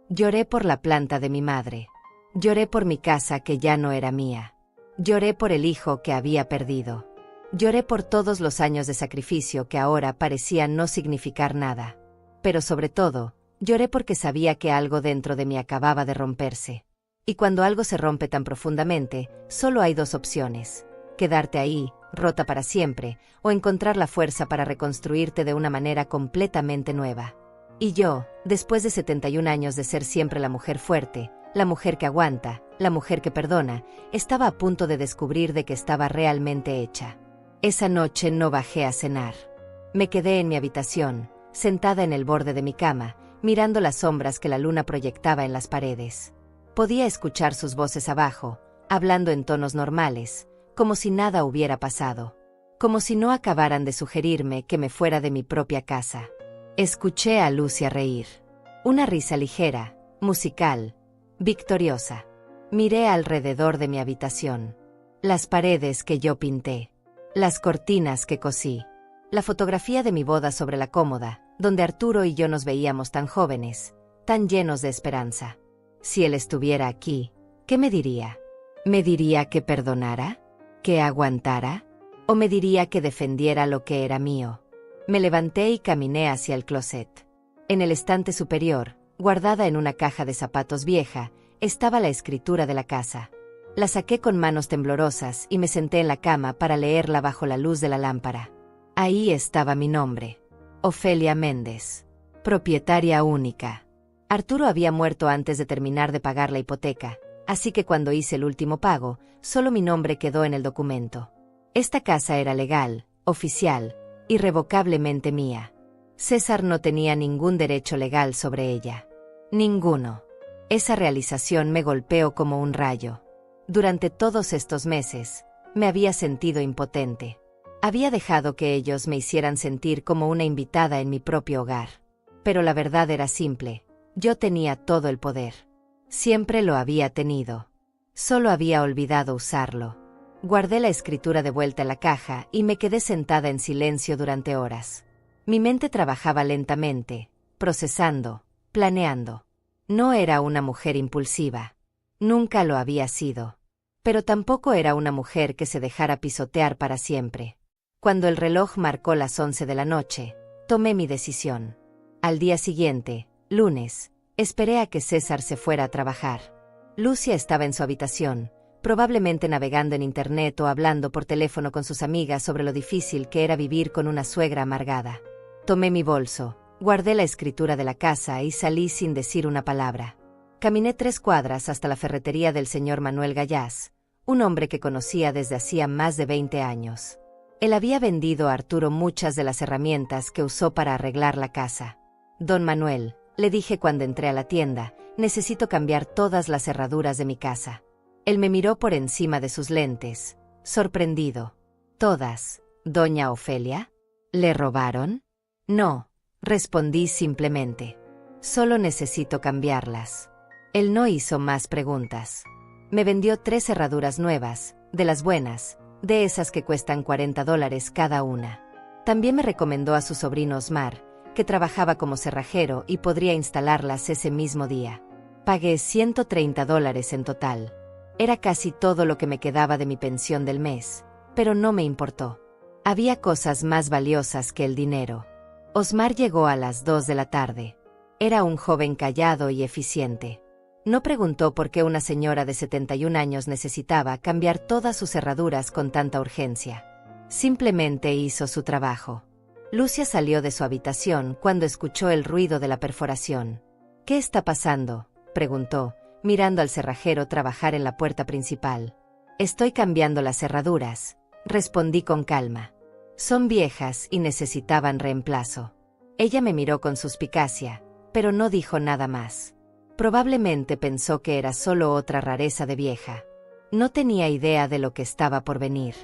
Lloré por la planta de mi madre. Lloré por mi casa que ya no era mía. Lloré por el hijo que había perdido. Lloré por todos los años de sacrificio que ahora parecían no significar nada. Pero sobre todo, lloré porque sabía que algo dentro de mí acababa de romperse. Y cuando algo se rompe tan profundamente, solo hay dos opciones: quedarte ahí, rota para siempre, o encontrar la fuerza para reconstruirte de una manera completamente nueva. Y yo, después de 71 años de ser siempre la mujer fuerte, la mujer que aguanta, la mujer que perdona, estaba a punto de descubrir de que estaba realmente hecha. Esa noche no bajé a cenar. Me quedé en mi habitación, sentada en el borde de mi cama, mirando las sombras que la luna proyectaba en las paredes. Podía escuchar sus voces abajo, hablando en tonos normales, como si nada hubiera pasado. Como si no acabaran de sugerirme que me fuera de mi propia casa. Escuché a Lucia reír. Una risa ligera, musical, victoriosa. Miré alrededor de mi habitación. Las paredes que yo pinté. Las cortinas que cosí. La fotografía de mi boda sobre la cómoda, donde Arturo y yo nos veíamos tan jóvenes, tan llenos de esperanza. Si él estuviera aquí, ¿qué me diría? ¿Me diría que perdonara? ¿Que aguantara? ¿O me diría que defendiera lo que era mío? Me levanté y caminé hacia el closet. En el estante superior, guardada en una caja de zapatos vieja, estaba la escritura de la casa. La saqué con manos temblorosas y me senté en la cama para leerla bajo la luz de la lámpara. Ahí estaba mi nombre. Ofelia Méndez. Propietaria única. Arturo había muerto antes de terminar de pagar la hipoteca, así que cuando hice el último pago, solo mi nombre quedó en el documento. Esta casa era legal, oficial, irrevocablemente mía. César no tenía ningún derecho legal sobre ella. Ninguno. Esa realización me golpeó como un rayo. Durante todos estos meses, me había sentido impotente. Había dejado que ellos me hicieran sentir como una invitada en mi propio hogar. Pero la verdad era simple. Yo tenía todo el poder. Siempre lo había tenido. Solo había olvidado usarlo. Guardé la escritura de vuelta en la caja y me quedé sentada en silencio durante horas. Mi mente trabajaba lentamente, procesando, planeando. No era una mujer impulsiva. Nunca lo había sido. Pero tampoco era una mujer que se dejara pisotear para siempre. Cuando el reloj marcó las 11 de la noche, tomé mi decisión. Al día siguiente, lunes, esperé a que César se fuera a trabajar. Lucia estaba en su habitación, probablemente navegando en internet o hablando por teléfono con sus amigas sobre lo difícil que era vivir con una suegra amargada. Tomé mi bolso, guardé la escritura de la casa y salí sin decir una palabra. Caminé 3 cuadras hasta la ferretería del señor Manuel Gallás, un hombre que conocía desde hacía más de 20 años. Él había vendido a Arturo muchas de las herramientas que usó para arreglar la casa. Don Manuel, le dije cuando entré a la tienda, necesito cambiar todas las cerraduras de mi casa. Él me miró por encima de sus lentes, sorprendido. ¿Todas, doña Ofelia? ¿Le robaron? No, respondí simplemente. Solo necesito cambiarlas. Él no hizo más preguntas. Me vendió 3 cerraduras nuevas, de las buenas, de esas que cuestan $40 cada una. También me recomendó a su sobrino Osmar, que trabajaba como cerrajero y podría instalarlas ese mismo día. Pagué $130 en total. Era casi todo lo que me quedaba de mi pensión del mes, pero no me importó. Había cosas más valiosas que el dinero. Osmar llegó a las 2 de la tarde. Era un joven callado y eficiente. No preguntó por qué una señora de 71 años necesitaba cambiar todas sus cerraduras con tanta urgencia. Simplemente hizo su trabajo. Lucia salió de su habitación cuando escuchó el ruido de la perforación. ¿Qué está pasando?, preguntó, mirando al cerrajero trabajar en la puerta principal. Estoy cambiando las cerraduras, respondí con calma. Son viejas y necesitaban reemplazo. Ella me miró con suspicacia, pero no dijo nada más. Probablemente pensó que era solo otra rareza de vieja. No tenía idea de lo que estaba por venir.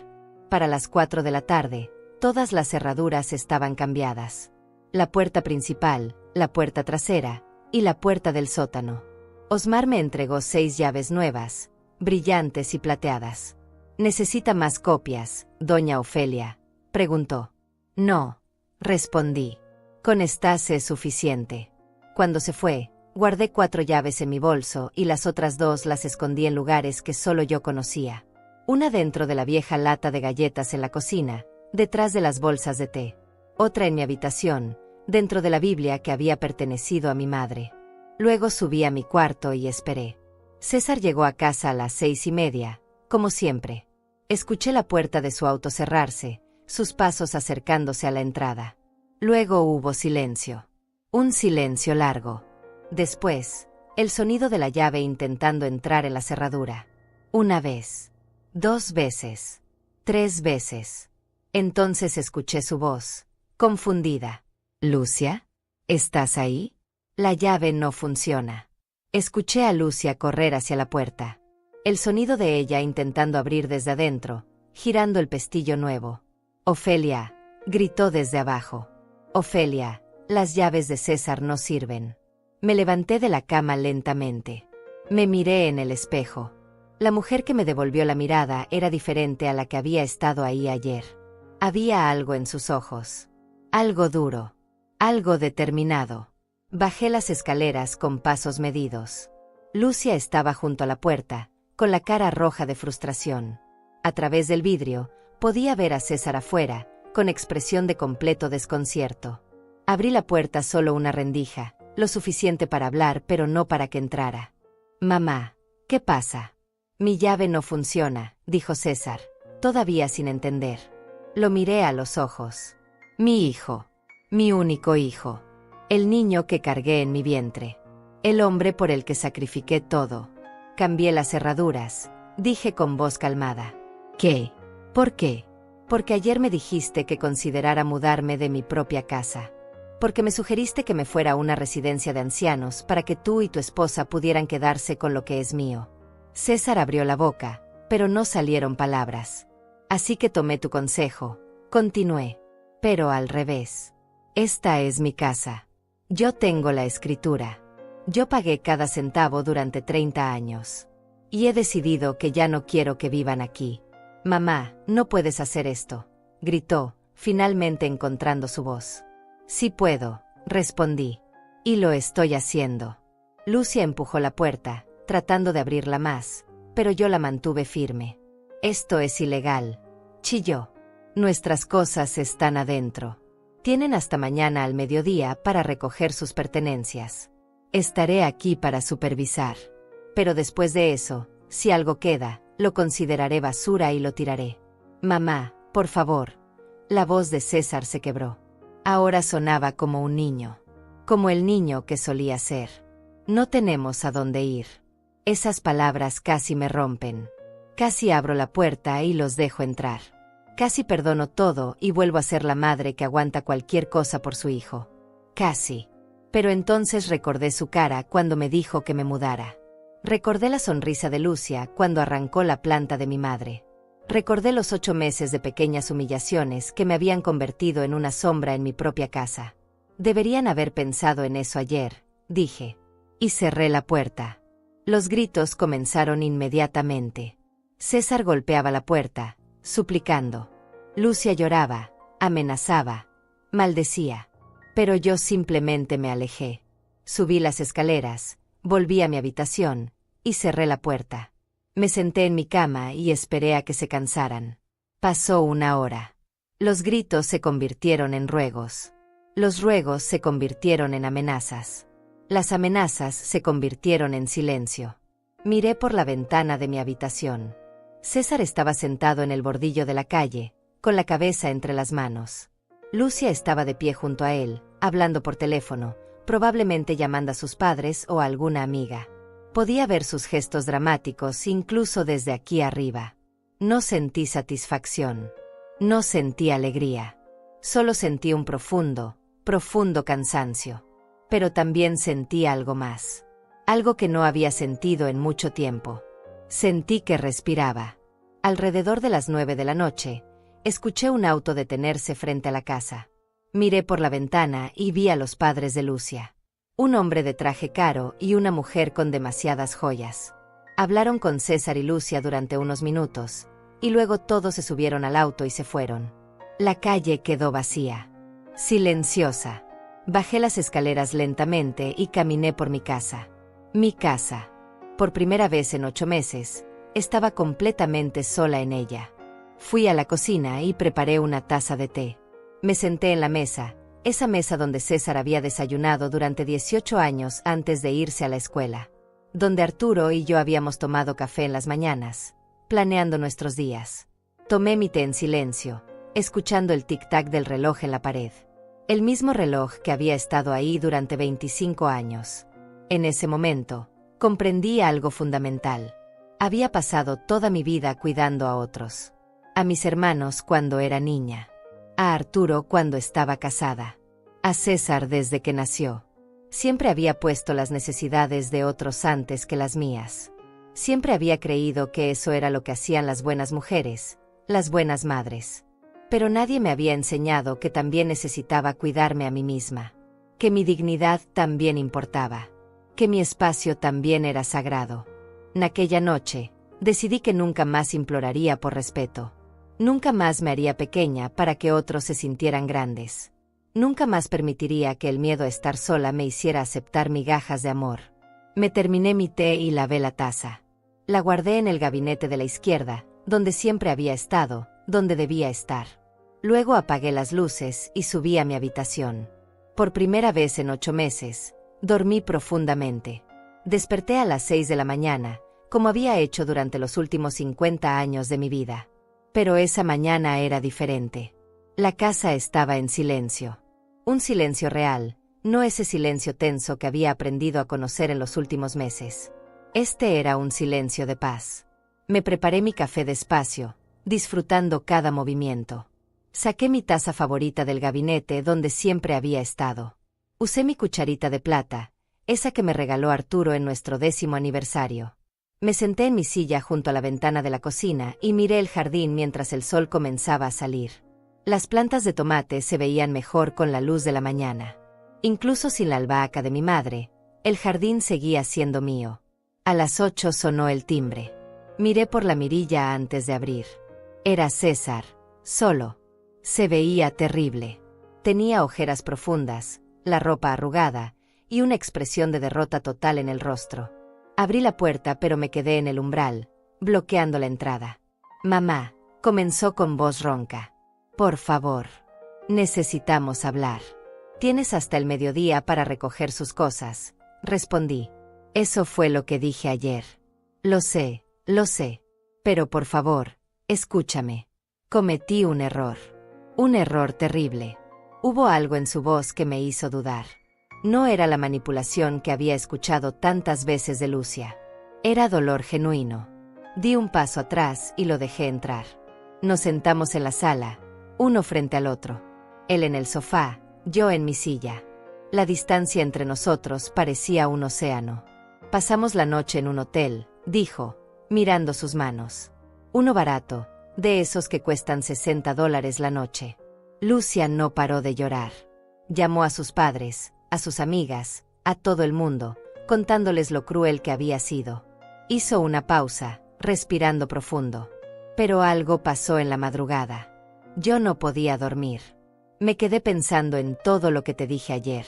Para las 4 de la tarde, todas las cerraduras estaban cambiadas. La puerta principal, la puerta trasera y la puerta del sótano. Osmar me entregó 6 llaves nuevas, brillantes y plateadas. ¿Necesita más copias, doña Ofelia?, preguntó. No, respondí. Con estas es suficiente. Cuando se fue, guardé 4 llaves en mi bolso y las otras 2 las escondí en lugares que solo yo conocía. Una dentro de la vieja lata de galletas en la cocina, detrás de las bolsas de té. Otra en mi habitación, dentro de la Biblia que había pertenecido a mi madre. Luego subí a mi cuarto y esperé. César llegó a casa a las 6:30, como siempre. Escuché la puerta de su auto cerrarse, sus pasos acercándose a la entrada. Luego hubo silencio. Un silencio largo. Después, el sonido de la llave intentando entrar en la cerradura. 1 vez. 2 veces. 3 veces. Entonces escuché su voz, confundida. «¿Lucia? ¿Estás ahí?» La llave no funciona. Escuché a Lucia correr hacia la puerta. El sonido de ella intentando abrir desde adentro, girando el pestillo nuevo. «Ofelia», gritó desde abajo. «Ofelia, las llaves de César no sirven». Me levanté de la cama lentamente. Me miré en el espejo. La mujer que me devolvió la mirada era diferente a la que había estado ahí ayer. Había algo en sus ojos. Algo duro. Algo determinado. Bajé las escaleras con pasos medidos. Lucia estaba junto a la puerta, con la cara roja de frustración. A través del vidrio, podía ver a César afuera, con expresión de completo desconcierto. Abrí la puerta solo una rendija, lo suficiente para hablar pero no para que entrara. «Mamá, ¿qué pasa?» «Mi llave no funciona», dijo César, todavía sin entender. Lo miré a los ojos. «Mi hijo. Mi único hijo. El niño que cargué en mi vientre. El hombre por el que sacrifiqué todo. Cambié las cerraduras», dije con voz calmada. «¿Qué? ¿Por qué?» «Porque ayer me dijiste que considerara mudarme de mi propia casa. Porque me sugeriste que me fuera a una residencia de ancianos para que tú y tu esposa pudieran quedarse con lo que es mío». César abrió la boca, pero no salieron palabras. «Así que tomé tu consejo», continué. «Pero al revés. Esta es mi casa. Yo tengo la escritura. Yo pagué cada centavo durante 30 años. Y he decidido que ya no quiero que vivan aquí». «Mamá, no puedes hacer esto», gritó, finalmente encontrando su voz. «Sí puedo», respondí. «Y lo estoy haciendo». Lucia empujó la puerta, tratando de abrirla más, pero yo la mantuve firme. «Esto es ilegal», chilló. «Nuestras cosas están adentro. Tienen hasta mañana al mediodía para recoger sus pertenencias. Estaré aquí para supervisar. Pero después de eso, si algo queda, lo consideraré basura y lo tiraré». «Mamá, por favor». La voz de César se quebró. Ahora sonaba como un niño. Como el niño que solía ser. «No tenemos a dónde ir». Esas palabras casi me rompen. Casi abro la puerta y los dejo entrar. Casi perdono todo y vuelvo a ser la madre que aguanta cualquier cosa por su hijo. Casi. Pero entonces recordé su cara cuando me dijo que me mudara. Recordé la sonrisa de Lucia cuando arrancó la planta de mi madre. Recordé los 8 meses de pequeñas humillaciones que me habían convertido en una sombra en mi propia casa. Deberían haber pensado en eso ayer, dije. Y cerré la puerta. Los gritos comenzaron inmediatamente. César golpeaba la puerta, suplicando. Lucia lloraba, amenazaba, maldecía. Pero yo simplemente me alejé. Subí las escaleras, volví a mi habitación, y cerré la puerta. Me senté en mi cama y esperé a que se cansaran. Pasó 1 hora. Los gritos se convirtieron en ruegos. Los ruegos se convirtieron en amenazas. Las amenazas se convirtieron en silencio. Miré por la ventana de mi habitación. César estaba sentado en el bordillo de la calle, con la cabeza entre las manos. Lucia estaba de pie junto a él, hablando por teléfono, probablemente llamando a sus padres o a alguna amiga. Podía ver sus gestos dramáticos incluso desde aquí arriba. No sentí satisfacción. No sentí alegría. Solo sentí un profundo, profundo cansancio. Pero también sentí algo más. Algo que no había sentido en mucho tiempo. Sentí que respiraba. Alrededor de las 9 de la noche, escuché un auto detenerse frente a la casa. Miré por la ventana y vi a los padres de Lucia. Un hombre de traje caro y una mujer con demasiadas joyas. Hablaron con César y Lucia durante unos minutos, y luego todos se subieron al auto y se fueron. La calle quedó vacía, silenciosa. Bajé las escaleras lentamente y caminé por mi casa. Mi casa. Por primera vez en 8 meses, estaba completamente sola en ella. Fui a la cocina y preparé una taza de té. Me senté en la mesa, esa mesa donde César había desayunado durante 18 años antes de irse a la escuela. Donde Arturo y yo habíamos tomado café en las mañanas, planeando nuestros días. Tomé mi té en silencio, escuchando el tic-tac del reloj en la pared. El mismo reloj que había estado ahí durante 25 años. En ese momento, comprendí algo fundamental. Había pasado toda mi vida cuidando a otros. A mis hermanos cuando era niña. A Arturo cuando estaba casada. A César desde que nació. Siempre había puesto las necesidades de otros antes que las mías. Siempre había creído que eso era lo que hacían las buenas mujeres, las buenas madres. Pero nadie me había enseñado que también necesitaba cuidarme a mí misma. Que mi dignidad también importaba. Que mi espacio también era sagrado. En aquella noche, decidí que nunca más imploraría por respeto. Nunca más me haría pequeña para que otros se sintieran grandes. Nunca más permitiría que el miedo a estar sola me hiciera aceptar migajas de amor. Me terminé mi té y lavé la taza. La guardé en el gabinete de la izquierda, donde siempre había estado, donde debía estar. Luego apagué las luces y subí a mi habitación. Por primera vez en 8 meses, dormí profundamente. Desperté a las 6 de la mañana, como había hecho durante los últimos 50 años de mi vida. Pero esa mañana era diferente. La casa estaba en silencio. Un silencio real, no ese silencio tenso que había aprendido a conocer en los últimos meses. Este era un silencio de paz. Me preparé mi café despacio, disfrutando cada movimiento. Saqué mi taza favorita del gabinete donde siempre había estado. Usé mi cucharita de plata, esa que me regaló Arturo en nuestro 10º aniversario. Me senté en mi silla junto a la ventana de la cocina y miré el jardín mientras el sol comenzaba a salir. Las plantas de tomate se veían mejor con la luz de la mañana. Incluso sin la albahaca de mi madre, el jardín seguía siendo mío. A las 8 sonó el timbre. Miré por la mirilla antes de abrir. Era César, solo. Se veía terrible. Tenía ojeras profundas, la ropa arrugada, y una expresión de derrota total en el rostro. Abrí la puerta pero me quedé en el umbral, bloqueando la entrada. «Mamá», comenzó con voz ronca. «Por favor. Necesitamos hablar». «Tienes hasta el mediodía para recoger sus cosas», respondí. «Eso fue lo que dije ayer». lo sé. Pero por favor, escúchame. Cometí un error. Un error terrible». Hubo algo en su voz que me hizo dudar. No era la manipulación que había escuchado tantas veces de Lucia. Era dolor genuino. Di un paso atrás y lo dejé entrar. Nos sentamos en la sala, uno frente al otro. Él en el sofá, yo en mi silla. La distancia entre nosotros parecía un océano. «Pasamos la noche en un hotel», dijo, mirando sus manos. «Uno barato, de esos que cuestan $60 la noche». Lucia no paró de llorar. Llamó a sus padres, a sus amigas, a todo el mundo, contándoles lo cruel que había sido. Hizo una pausa, respirando profundo. Pero algo pasó en la madrugada. Yo no podía dormir. Me quedé pensando en todo lo que te dije ayer.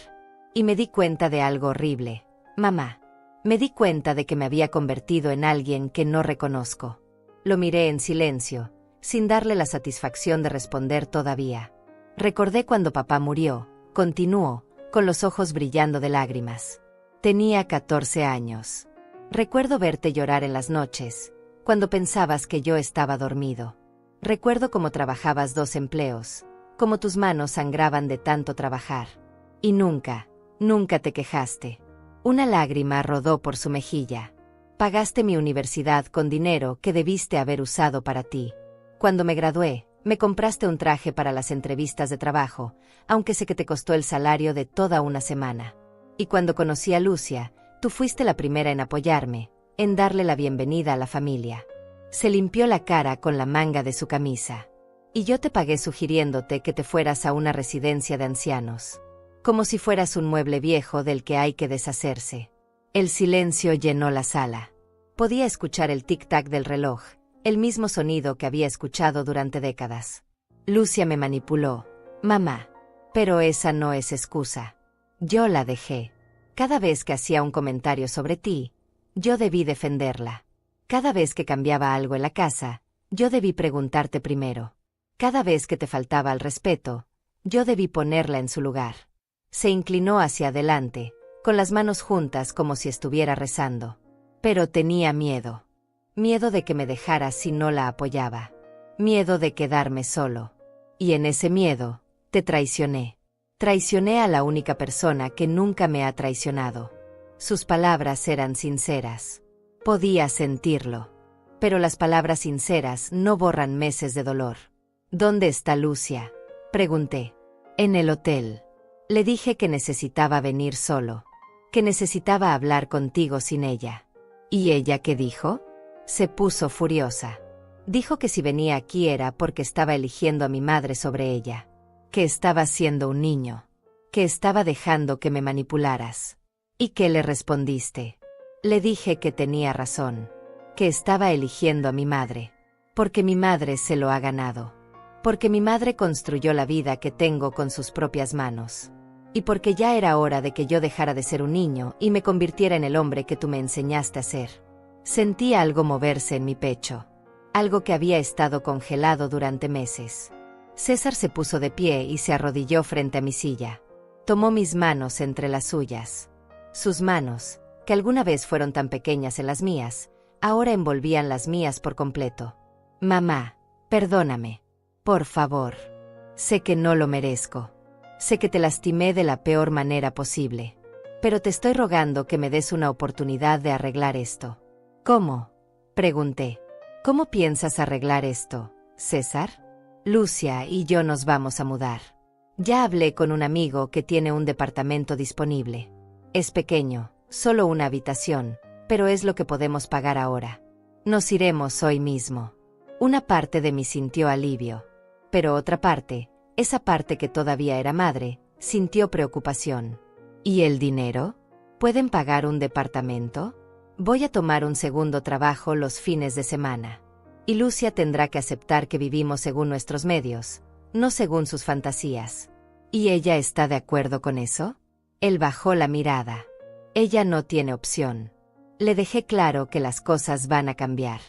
Y me di cuenta de algo horrible. Mamá. Me di cuenta de que me había convertido en alguien que no reconozco. Lo miré en silencio, sin darle la satisfacción de responder todavía. Recordé cuando papá murió, continuó, con los ojos brillando de lágrimas. Tenía 14 años. Recuerdo verte llorar en las noches, cuando pensabas que yo estaba dormido. Recuerdo cómo trabajabas 2 empleos, cómo tus manos sangraban de tanto trabajar. Y nunca te quejaste. Una lágrima rodó por su mejilla. Pagaste mi universidad con dinero que debiste haber usado para ti. Cuando me gradué, me compraste un traje para las entrevistas de trabajo, aunque sé que te costó el salario de toda una semana. Y cuando conocí a Lucia, tú fuiste la primera en apoyarme, en darle la bienvenida a la familia. Se limpió la cara con la manga de su camisa. Y yo te pagué sugiriéndote que te fueras a una residencia de ancianos. como si fueras un mueble viejo del que hay que deshacerse. El silencio llenó la sala. Podía escuchar el tic-tac del reloj, el mismo sonido que había escuchado durante décadas. Lucia me manipuló, mamá. Pero esa no es excusa. Yo la dejé. Cada vez que hacía un comentario sobre ti, yo debí defenderla. Cada vez que cambiaba algo en la casa, yo debí preguntarte primero. Cada vez que te faltaba al respeto, yo debí ponerla en su lugar. Se inclinó hacia adelante, con las manos juntas como si estuviera rezando. Pero tenía miedo. Miedo de que me dejara si no la apoyaba. Miedo de quedarme solo. Y en ese miedo, te traicioné. Traicioné a la única persona que nunca me ha traicionado. Sus palabras eran sinceras. Podía sentirlo. Pero las palabras sinceras no borran meses de dolor. ¿Dónde está Lucia?, pregunté. En el hotel. Le dije que necesitaba venir solo. Que necesitaba hablar contigo sin ella. ¿Y ella qué dijo? Se puso furiosa. Dijo que si venía aquí era porque estaba eligiendo a mi madre sobre ella. Que estaba siendo un niño. Que estaba dejando que me manipularas. ¿Y qué le respondiste? Le dije que tenía razón. Que estaba eligiendo a mi madre. Porque mi madre se lo ha ganado. Porque mi madre construyó la vida que tengo con sus propias manos. Y porque ya era hora de que yo dejara de ser un niño y me convirtiera en el hombre que tú me enseñaste a ser. Sentí algo moverse en mi pecho. Algo que había estado congelado durante meses. César se puso de pie y se arrodilló frente a mi silla. Tomó mis manos entre las suyas. Sus manos, que alguna vez fueron tan pequeñas en las mías, ahora envolvían las mías por completo. Mamá, perdóname. Por favor. Sé que no lo merezco. Sé que te lastimé de la peor manera posible. Pero te estoy rogando que me des una oportunidad de arreglar esto. ¿Cómo?, pregunté. ¿Cómo piensas arreglar esto, César? Lucia y yo nos vamos a mudar. Ya hablé con un amigo que tiene un departamento disponible. Es pequeño, solo una habitación, pero es lo que podemos pagar ahora. Nos iremos hoy mismo. Una parte de mí sintió alivio. Pero otra parte, esa parte que todavía era madre, sintió preocupación. ¿Y el dinero? ¿Pueden pagar un departamento? Voy a tomar un segundo trabajo los fines de semana. Y Lucia tendrá que aceptar que vivimos según nuestros medios, no según sus fantasías. ¿Y ella está de acuerdo con eso? Él bajó la mirada. Ella no tiene opción. Le dejé claro que las cosas van a cambiar.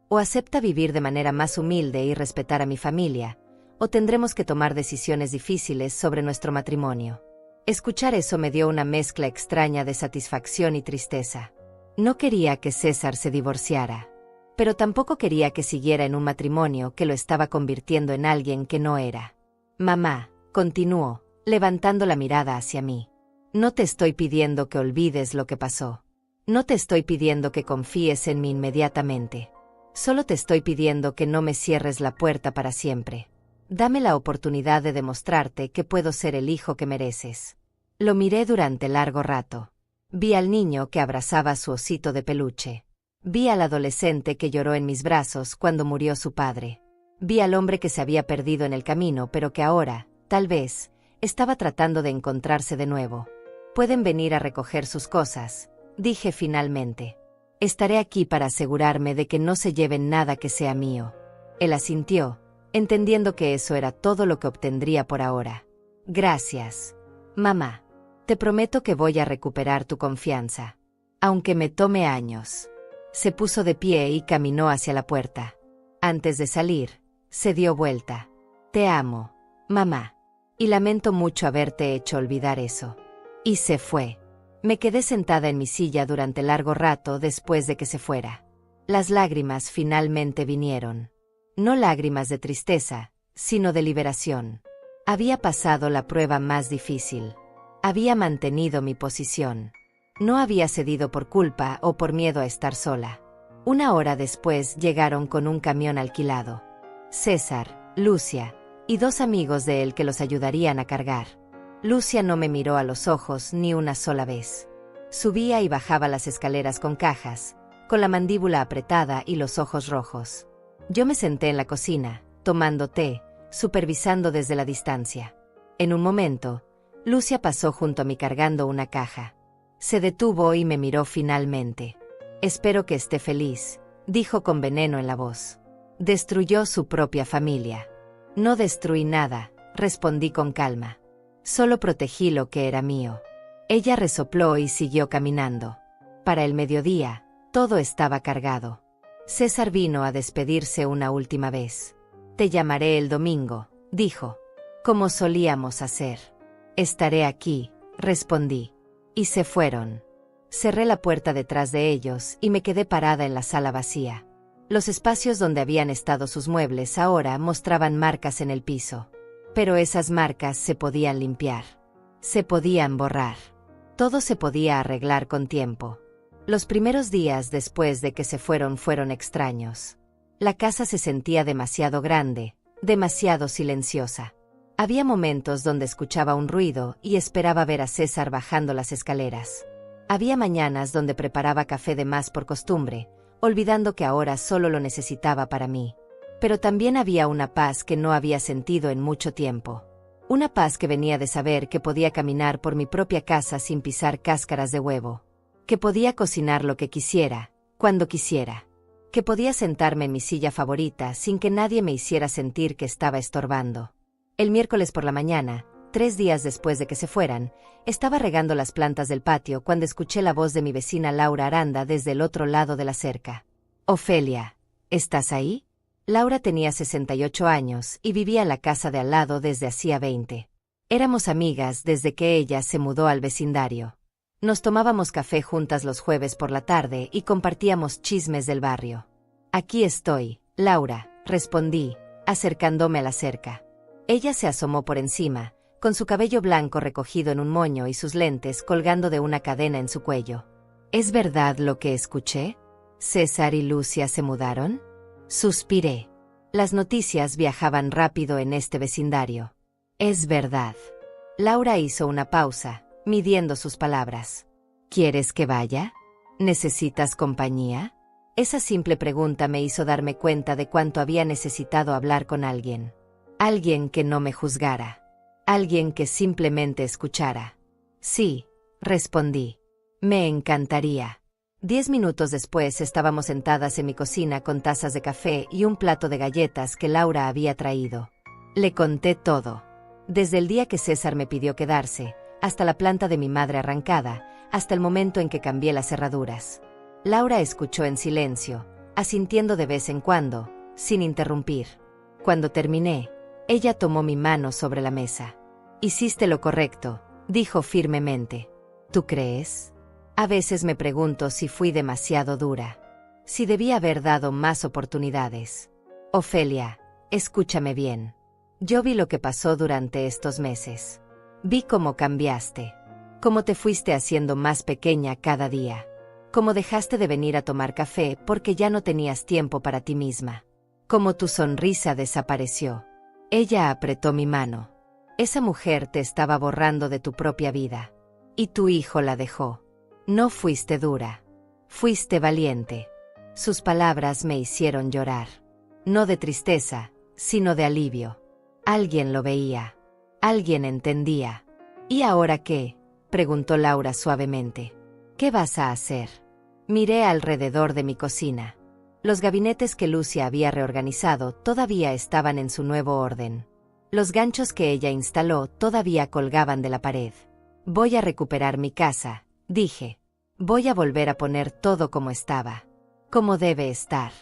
O acepta vivir de manera más humilde y respetar a mi familia, o tendremos que tomar decisiones difíciles sobre nuestro matrimonio. Escuchar eso me dio una mezcla extraña de satisfacción y tristeza. No quería que César se divorciara, pero tampoco quería que siguiera en un matrimonio que lo estaba convirtiendo en alguien que no era. Mamá, continuó, levantando la mirada hacia mí. No te estoy pidiendo que olvides lo que pasó. No te estoy pidiendo que confíes en mí inmediatamente. Solo te estoy pidiendo que no me cierres la puerta para siempre. Dame la oportunidad de demostrarte que puedo ser el hijo que mereces. Lo miré durante largo rato. Vi al niño que abrazaba a su osito de peluche. Vi al adolescente que lloró en mis brazos cuando murió su padre. Vi al hombre que se había perdido en el camino pero que ahora, tal vez, estaba tratando de encontrarse de nuevo. Pueden venir a recoger sus cosas, dije finalmente. Estaré aquí para asegurarme de que no se lleven nada que sea mío. Él asintió, entendiendo que eso era todo lo que obtendría por ahora. Gracias, mamá. Te prometo que voy a recuperar tu confianza. Aunque me tome años. Se puso de pie y caminó hacia la puerta. Antes de salir, se dio vuelta. Te amo, mamá. Y lamento mucho haberte hecho olvidar eso. Y se fue. Me quedé sentada en mi silla durante largo rato después de que se fuera. Las lágrimas finalmente vinieron. No lágrimas de tristeza, sino de liberación. Había pasado la prueba más difícil. Había mantenido mi posición. No había cedido por culpa o por miedo a estar sola. Una hora después llegaron con un camión alquilado. César, Lucia, y dos amigos de él que los ayudarían a cargar. Lucia no me miró a los ojos ni una sola vez. Subía y bajaba las escaleras con cajas, con la mandíbula apretada y los ojos rojos. Yo me senté en la cocina, tomando té, supervisando desde la distancia. En un momento, Lucia pasó junto a mí cargando una caja. Se detuvo y me miró finalmente. Espero que esté feliz, dijo con veneno en la voz. Destruyó su propia familia. No destruí nada, respondí con calma. Solo protegí lo que era mío. Ella resopló y siguió caminando. Para el mediodía, todo estaba cargado. César vino a despedirse una última vez. Te llamaré el domingo, dijo. Como solíamos hacer. Estaré aquí, respondí. Y se fueron. Cerré la puerta detrás de ellos y me quedé parada en la sala vacía. Los espacios donde habían estado sus muebles ahora mostraban marcas en el piso. Pero esas marcas se podían limpiar. Se podían borrar. Todo se podía arreglar con tiempo. Los primeros días después de que se fueron extraños. La casa se sentía demasiado grande, demasiado silenciosa. Había momentos donde escuchaba un ruido y esperaba ver a César bajando las escaleras. Había mañanas donde preparaba café de más por costumbre, olvidando que ahora solo lo necesitaba para mí. Pero también había una paz que no había sentido en mucho tiempo. Una paz que venía de saber que podía caminar por mi propia casa sin pisar cáscaras de huevo. Que podía cocinar lo que quisiera, cuando quisiera. Que podía sentarme en mi silla favorita sin que nadie me hiciera sentir que estaba estorbando. El miércoles por la mañana, 3 días después de que se fueran, estaba regando las plantas del patio cuando escuché la voz de mi vecina Laura Aranda desde el otro lado de la cerca. Ofelia, ¿estás ahí? Laura tenía 68 años y vivía en la casa de al lado desde hacía 20. Éramos amigas desde que ella se mudó al vecindario. Nos tomábamos café juntas los jueves por la tarde y compartíamos chismes del barrio. Aquí estoy, Laura, respondí, acercándome a la cerca. Ella se asomó por encima, con su cabello blanco recogido en un moño y sus lentes colgando de una cadena en su cuello. ¿Es verdad lo que escuché? ¿César y Lucia se mudaron? Suspiré. Las noticias viajaban rápido en este vecindario. Es verdad. Laura hizo una pausa, midiendo sus palabras. ¿Quieres que vaya? ¿Necesitas compañía? Esa simple pregunta me hizo darme cuenta de cuánto había necesitado hablar con alguien. Alguien que no me juzgara. Alguien que simplemente escuchara. Sí, respondí. Me encantaría. 10 minutos después estábamos sentadas en mi cocina con tazas de café y un plato de galletas que Laura había traído. Le conté todo. Desde el día que César me pidió quedarse, hasta la planta de mi madre arrancada, hasta el momento en que cambié las cerraduras. Laura escuchó en silencio, asintiendo de vez en cuando, sin interrumpir. Cuando terminé, ella tomó mi mano sobre la mesa. Hiciste lo correcto, dijo firmemente. ¿Tú crees? A veces me pregunto si fui demasiado dura. Si debía haber dado más oportunidades. Ofelia, escúchame bien. Yo vi lo que pasó durante estos meses. Vi cómo cambiaste. Cómo te fuiste haciendo más pequeña cada día. Cómo dejaste de venir a tomar café porque ya no tenías tiempo para ti misma. Cómo tu sonrisa desapareció. Ella apretó mi mano. Esa mujer te estaba borrando de tu propia vida. Y tu hijo la dejó. No fuiste dura. Fuiste valiente. Sus palabras me hicieron llorar. No de tristeza, sino de alivio. Alguien lo veía. Alguien entendía. ¿Y ahora qué? Preguntó Laura suavemente. ¿Qué vas a hacer? Miré alrededor de mi cocina. Los gabinetes que Lucia había reorganizado todavía estaban en su nuevo orden. Los ganchos que ella instaló todavía colgaban de la pared. Voy a recuperar mi casa, dije. Voy a volver a poner todo como estaba. Como debe estar.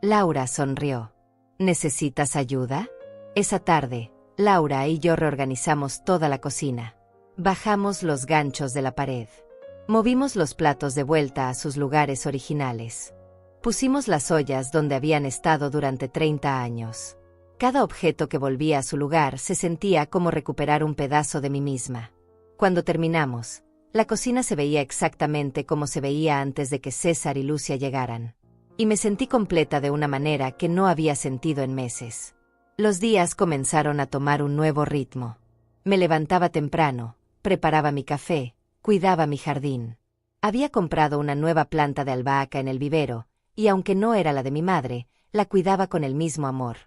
Laura sonrió. ¿Necesitas ayuda? Esa tarde, Laura y yo reorganizamos toda la cocina. Bajamos los ganchos de la pared. Movimos los platos de vuelta a sus lugares originales. Pusimos las ollas donde habían estado durante 30 años. Cada objeto que volvía a su lugar se sentía como recuperar un pedazo de mí misma. Cuando terminamos, la cocina se veía exactamente como se veía antes de que César y Lucia llegaran. Y me sentí completa de una manera que no había sentido en meses. Los días comenzaron a tomar un nuevo ritmo. Me levantaba temprano, preparaba mi café, cuidaba mi jardín. Había comprado una nueva planta de albahaca en el vivero, y aunque no era la de mi madre, la cuidaba con el mismo amor.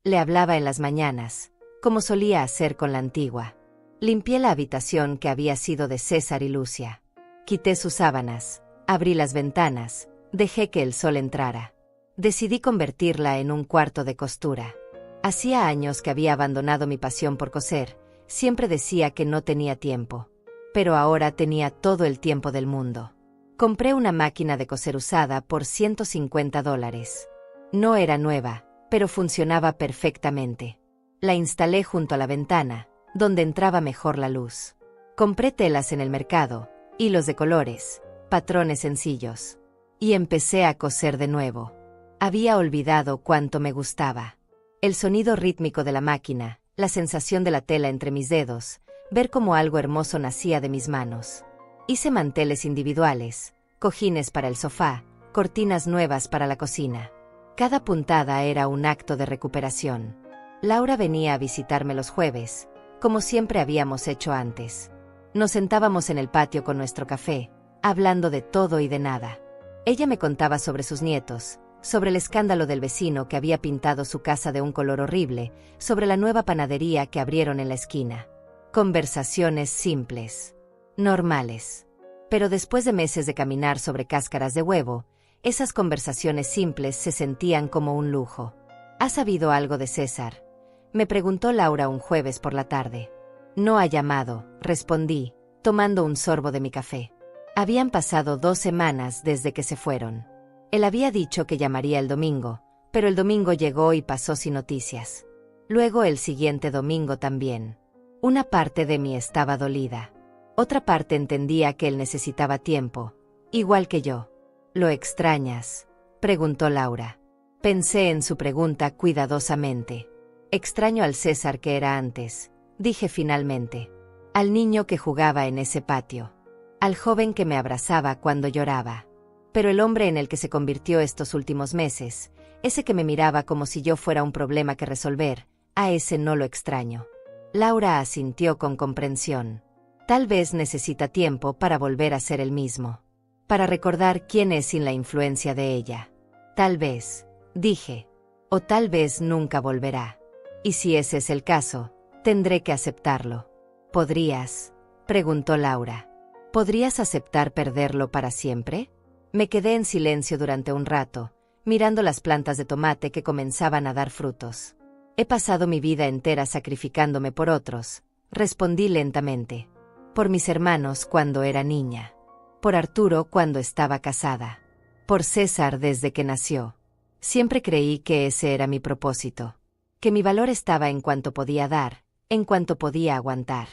Le hablaba en las mañanas, como solía hacer con la antigua. Limpié la habitación que había sido de César y Lucia. Quité sus sábanas, abrí las ventanas, dejé que el sol entrara. Decidí convertirla en un cuarto de costura. Hacía años que había abandonado mi pasión por coser, siempre decía que no tenía tiempo. Pero ahora tenía todo el tiempo del mundo. Compré una máquina de coser usada por $150. No era nueva, pero funcionaba perfectamente. La instalé junto a la ventana, donde entraba mejor la luz. Compré telas en el mercado, hilos de colores, patrones sencillos. Y empecé a coser de nuevo. Había olvidado cuánto me gustaba. El sonido rítmico de la máquina, la sensación de la tela entre mis dedos, ver cómo algo hermoso nacía de mis manos. Hice manteles individuales, cojines para el sofá, cortinas nuevas para la cocina. Cada puntada era un acto de recuperación. Laura venía a visitarme los jueves, como siempre habíamos hecho antes. Nos sentábamos en el patio con nuestro café, hablando de todo y de nada. Ella me contaba sobre sus nietos, sobre el escándalo del vecino que había pintado su casa de un color horrible, sobre la nueva panadería que abrieron en la esquina. Conversaciones simples, normales. Pero después de meses de caminar sobre cáscaras de huevo, esas conversaciones simples se sentían como un lujo. ¿Has sabido algo de César?, me preguntó Laura un jueves por la tarde. No ha llamado, respondí, tomando un sorbo de mi café. Habían pasado 2 semanas desde que se fueron. Él había dicho que llamaría el domingo, pero el domingo llegó y pasó sin noticias. Luego el siguiente domingo también. Una parte de mí estaba dolida. Otra parte entendía que él necesitaba tiempo, igual que yo. ¿Lo extrañas?, preguntó Laura. Pensé en su pregunta cuidadosamente. Extraño al César que era antes, dije finalmente. Al niño que jugaba en ese patio. Al joven que me abrazaba cuando lloraba. Pero el hombre en el que se convirtió estos últimos meses, ese que me miraba como si yo fuera un problema que resolver, a ese no lo extraño. Laura asintió con comprensión. Tal vez necesita tiempo para volver a ser el mismo. Para recordar quién es sin la influencia de ella. Tal vez, dije. O tal vez nunca volverá. Y si ese es el caso, tendré que aceptarlo. ¿Podrías?, preguntó Laura. ¿Podrías aceptar perderlo para siempre? Me quedé en silencio durante un rato, mirando las plantas de tomate que comenzaban a dar frutos. He pasado mi vida entera sacrificándome por otros, respondí lentamente. Por mis hermanos cuando era niña. Por Arturo cuando estaba casada. Por César desde que nació. Siempre creí que ese era mi propósito. Que mi valor estaba en cuanto podía dar, en cuanto podía aguantar.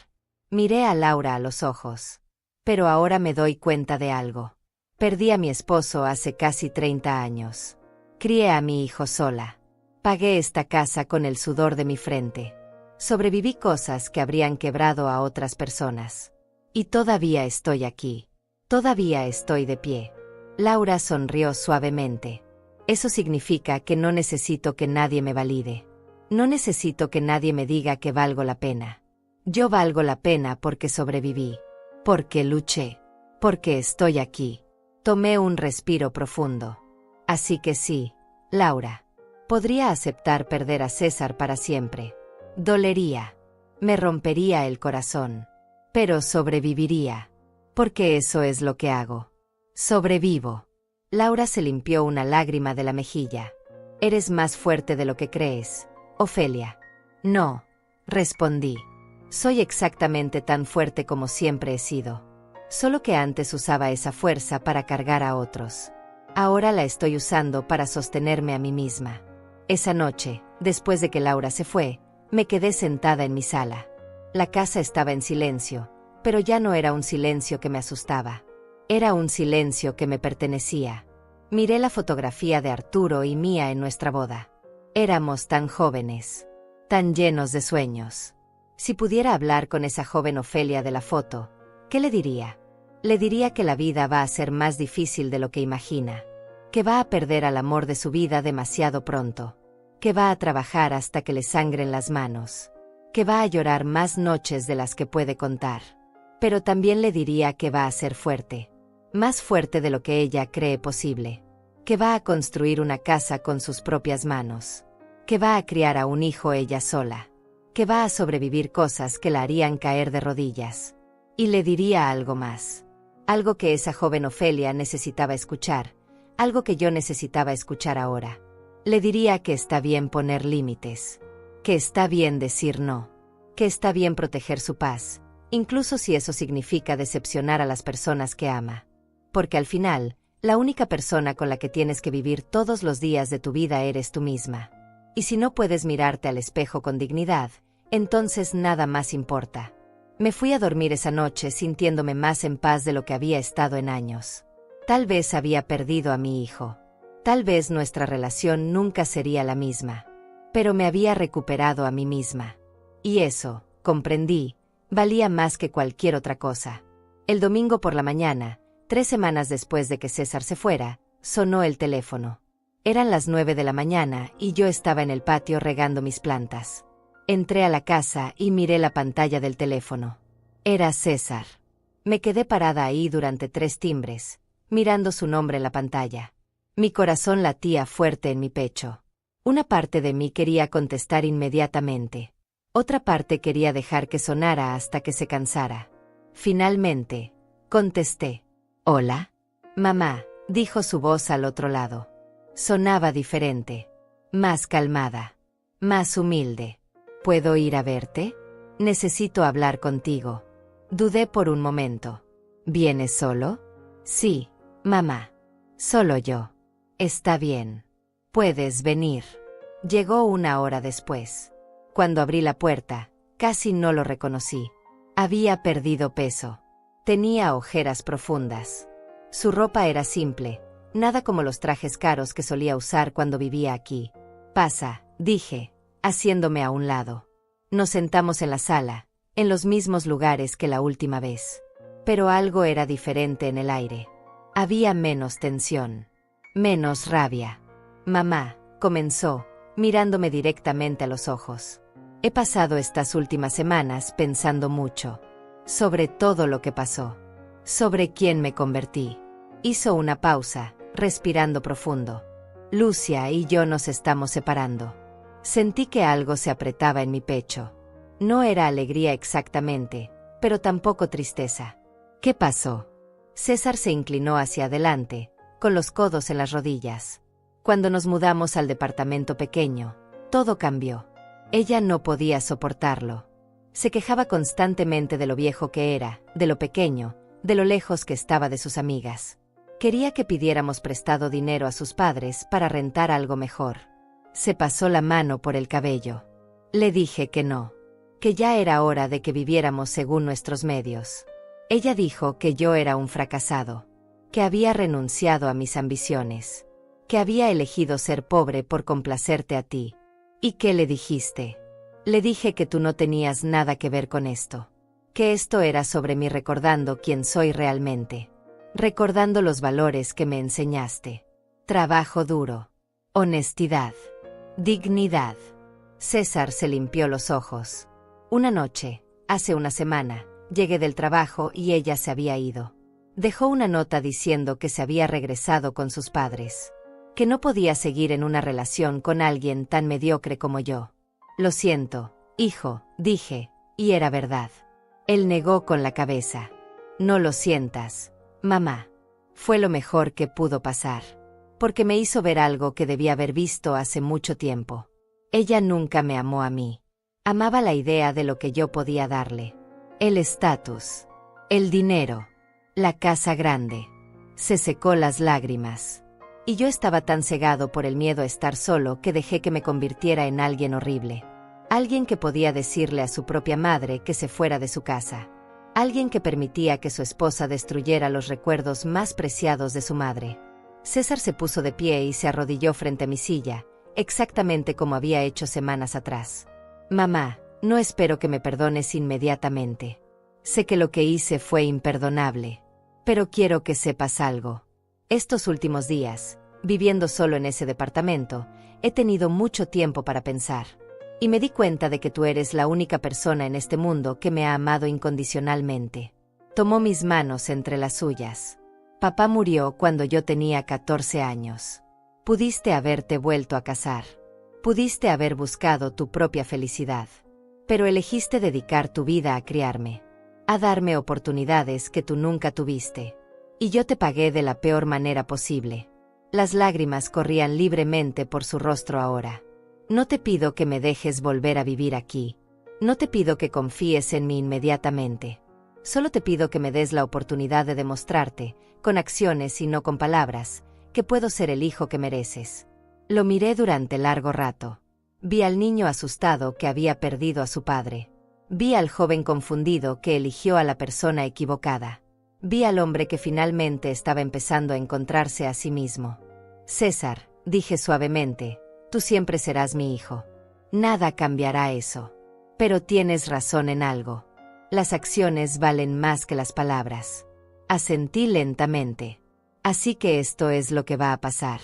Miré a Laura a los ojos. Pero ahora me doy cuenta de algo. Perdí a mi esposo hace casi 30 años. Crié a mi hijo sola. Pagué esta casa con el sudor de mi frente. Sobreviví cosas que habrían quebrado a otras personas. Y todavía estoy aquí. Todavía estoy de pie. Laura sonrió suavemente. Eso significa que no necesito que nadie me valide. No necesito que nadie me diga que valgo la pena. Yo valgo la pena porque sobreviví. Porque luché. Porque estoy aquí. Tomé un respiro profundo. Así que sí, Laura. Podría aceptar perder a César para siempre. Dolería. Me rompería el corazón. Pero sobreviviría. Porque eso es lo que hago. Sobrevivo. Laura se limpió una lágrima de la mejilla. Eres más fuerte de lo que crees, Ofelia. No, respondí. Soy exactamente tan fuerte como siempre he sido. Solo que antes usaba esa fuerza para cargar a otros. Ahora la estoy usando para sostenerme a mí misma. Esa noche, después de que Laura se fue, me quedé sentada en mi sala. La casa estaba en silencio, pero ya no era un silencio que me asustaba. Era un silencio que me pertenecía. Miré la fotografía de Arturo y mía en nuestra boda. Éramos tan jóvenes, tan llenos de sueños. Si pudiera hablar con esa joven Ofelia de la foto, ¿qué le diría? Le diría que la vida va a ser más difícil de lo que imagina, que va a perder al amor de su vida demasiado pronto, que va a trabajar hasta que le sangren las manos, que va a llorar más noches de las que puede contar. Pero también le diría que va a ser fuerte, más fuerte de lo que ella cree posible, que va a construir una casa con sus propias manos, que va a criar a un hijo ella sola, que va a sobrevivir cosas que la harían caer de rodillas. Y le diría algo más. Algo que esa joven Ofelia necesitaba escuchar, algo que yo necesitaba escuchar ahora. Le diría que está bien poner límites, que está bien decir no, que está bien proteger su paz, incluso si eso significa decepcionar a las personas que ama. Porque al final, la única persona con la que tienes que vivir todos los días de tu vida eres tú misma. Y si no puedes mirarte al espejo con dignidad, entonces nada más importa. Me fui a dormir esa noche sintiéndome más en paz de lo que había estado en años. Tal vez había perdido a mi hijo. Tal vez nuestra relación nunca sería la misma. Pero me había recuperado a mí misma. Y eso, comprendí, valía más que cualquier otra cosa. El domingo por la mañana, 3 semanas después de que César se fuera, sonó el teléfono. Eran las 9 de la mañana y yo estaba en el patio regando mis plantas. Entré a la casa y miré la pantalla del teléfono. Era César. Me quedé parada ahí durante 3 timbres, mirando su nombre en la pantalla. Mi corazón latía fuerte en mi pecho. Una parte de mí quería contestar inmediatamente. Otra parte quería dejar que sonara hasta que se cansara. Finalmente, contesté. «Hola». «Mamá», dijo su voz al otro lado. Sonaba diferente, más calmada, más humilde. «¿Puedo ir a verte? Necesito hablar contigo». Dudé por un momento. «¿Vienes solo?» «Sí, mamá. Solo yo». «Está bien. Puedes venir». Llegó 1 hora después. Cuando abrí la puerta, casi no lo reconocí. Había perdido peso. Tenía ojeras profundas. Su ropa era simple, nada como los trajes caros que solía usar cuando vivía aquí. «Pasa», dije, haciéndome a un lado. Nos sentamos en la sala, en los mismos lugares que la última vez. Pero algo era diferente en el aire. Había menos tensión, menos rabia. «Mamá», comenzó, mirándome directamente a los ojos. «He pasado estas últimas semanas pensando mucho. Sobre todo lo que pasó. Sobre quién me convertí». Hizo una pausa, respirando profundo. «Lucia y yo nos estamos separando». Sentí que algo se apretaba en mi pecho. No era alegría exactamente, pero tampoco tristeza. «¿Qué pasó?» César se inclinó hacia adelante, con los codos en las rodillas. «Cuando nos mudamos al departamento pequeño, todo cambió. Ella no podía soportarlo. Se quejaba constantemente de lo viejo que era, de lo pequeño, de lo lejos que estaba de sus amigas. Quería que pidiéramos prestado dinero a sus padres para rentar algo mejor. Se pasó la mano por el cabello. Le dije que no, que ya era hora de que viviéramos según nuestros medios. Ella dijo que yo era un fracasado, que había renunciado a mis ambiciones, que había elegido ser pobre por complacerte a ti. ¿Y qué le dijiste? Le dije que tú no tenías nada que ver con esto, que esto era sobre mí recordando quién soy realmente, recordando los valores que me enseñaste. Trabajo duro, honestidad, dignidad. César se limpió los ojos. Una noche, hace una semana, llegué del trabajo y ella se había ido. Dejó una nota diciendo que se había regresado con sus padres, que no podía seguir en una relación con alguien tan mediocre como yo. «Lo siento, hijo», dije, y era verdad. Él negó con la cabeza. «No lo sientas, mamá. Fue lo mejor que pudo pasar, porque me hizo ver algo que debía haber visto hace mucho tiempo. Ella nunca me amó a mí. Amaba la idea de lo que yo podía darle. El estatus, el dinero, la casa grande». Se secó las lágrimas. Y yo estaba tan cegado por el miedo a estar solo que dejé que me convirtiera en alguien horrible. Alguien que podía decirle a su propia madre que se fuera de su casa. Alguien que permitía que su esposa destruyera los recuerdos más preciados de su madre. César se puso de pie y se arrodilló frente a mi silla, exactamente como había hecho semanas atrás. «Mamá, no espero que me perdones inmediatamente. Sé que lo que hice fue imperdonable. Pero quiero que sepas algo. Estos últimos días, viviendo solo en ese departamento, he tenido mucho tiempo para pensar. Y me di cuenta de que tú eres la única persona en este mundo que me ha amado incondicionalmente». Tomó mis manos entre las suyas. «Papá murió cuando yo tenía 14 años. Pudiste haberte vuelto a casar. Pudiste haber buscado tu propia felicidad. Pero elegiste dedicar tu vida a criarme, a darme oportunidades que tú nunca tuviste. Y yo te pagué de la peor manera posible. Las lágrimas corrían libremente por su rostro ahora. No te pido que me dejes volver a vivir aquí. No te pido que confíes en mí inmediatamente. Solo te pido que me des la oportunidad de demostrarte, con acciones y no con palabras, que puedo ser el hijo que mereces. Lo miré durante largo rato. Vi al niño asustado que había perdido a su padre. Vi al joven confundido que eligió a la persona equivocada. Vi al hombre que finalmente estaba empezando a encontrarse a sí mismo. César, dije suavemente, tú siempre serás mi hijo. Nada cambiará eso. Pero tienes razón en algo. Las acciones valen más que las palabras. Asentí lentamente. Así que esto es lo que va a pasar.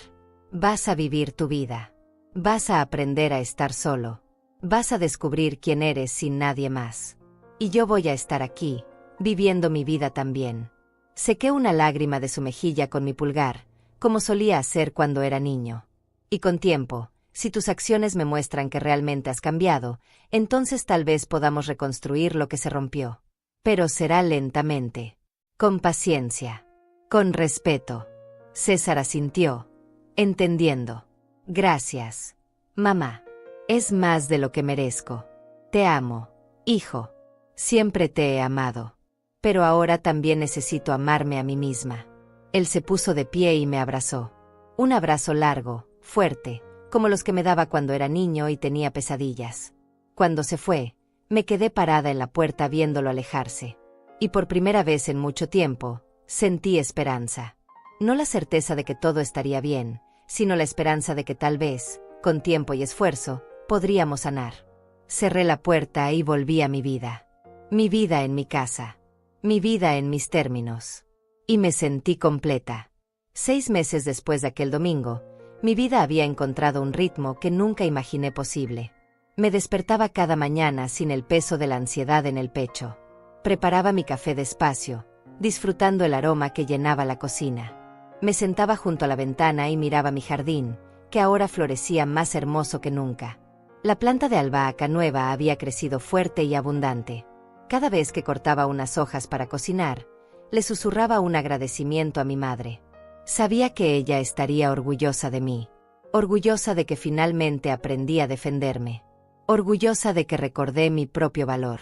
Vas a vivir tu vida. Vas a aprender a estar solo. Vas a descubrir quién eres sin nadie más. Y yo voy a estar aquí, viviendo mi vida también. Sequé una lágrima de su mejilla con mi pulgar, como solía hacer cuando era niño. Y con tiempo, si tus acciones me muestran que realmente has cambiado, entonces tal vez podamos reconstruir lo que se rompió. Pero será lentamente. Con paciencia. Con respeto. César asintió, entendiendo. Gracias, mamá. Es más de lo que merezco. Te amo, hijo. Siempre te he amado. Pero ahora también necesito amarme a mí misma. Él se puso de pie y me abrazó. Un abrazo largo, fuerte, como los que me daba cuando era niño y tenía pesadillas. Cuando se fue, me quedé parada en la puerta viéndolo alejarse. Y por primera vez en mucho tiempo, sentí esperanza. No la certeza de que todo estaría bien, sino la esperanza de que tal vez, con tiempo y esfuerzo, podríamos sanar. Cerré la puerta y volví a mi vida. Mi vida en mi casa. Mi vida en mis términos. Y me sentí completa. 6 meses después de aquel domingo, mi vida había encontrado un ritmo que nunca imaginé posible. Me despertaba cada mañana sin el peso de la ansiedad en el pecho. Preparaba mi café despacio, disfrutando el aroma que llenaba la cocina. Me sentaba junto a la ventana y miraba mi jardín, que ahora florecía más hermoso que nunca. La planta de albahaca nueva había crecido fuerte y abundante. Cada vez que cortaba unas hojas para cocinar, le susurraba un agradecimiento a mi madre. Sabía que ella estaría orgullosa de mí. Orgullosa de que finalmente aprendí a defenderme. Orgullosa de que recordé mi propio valor.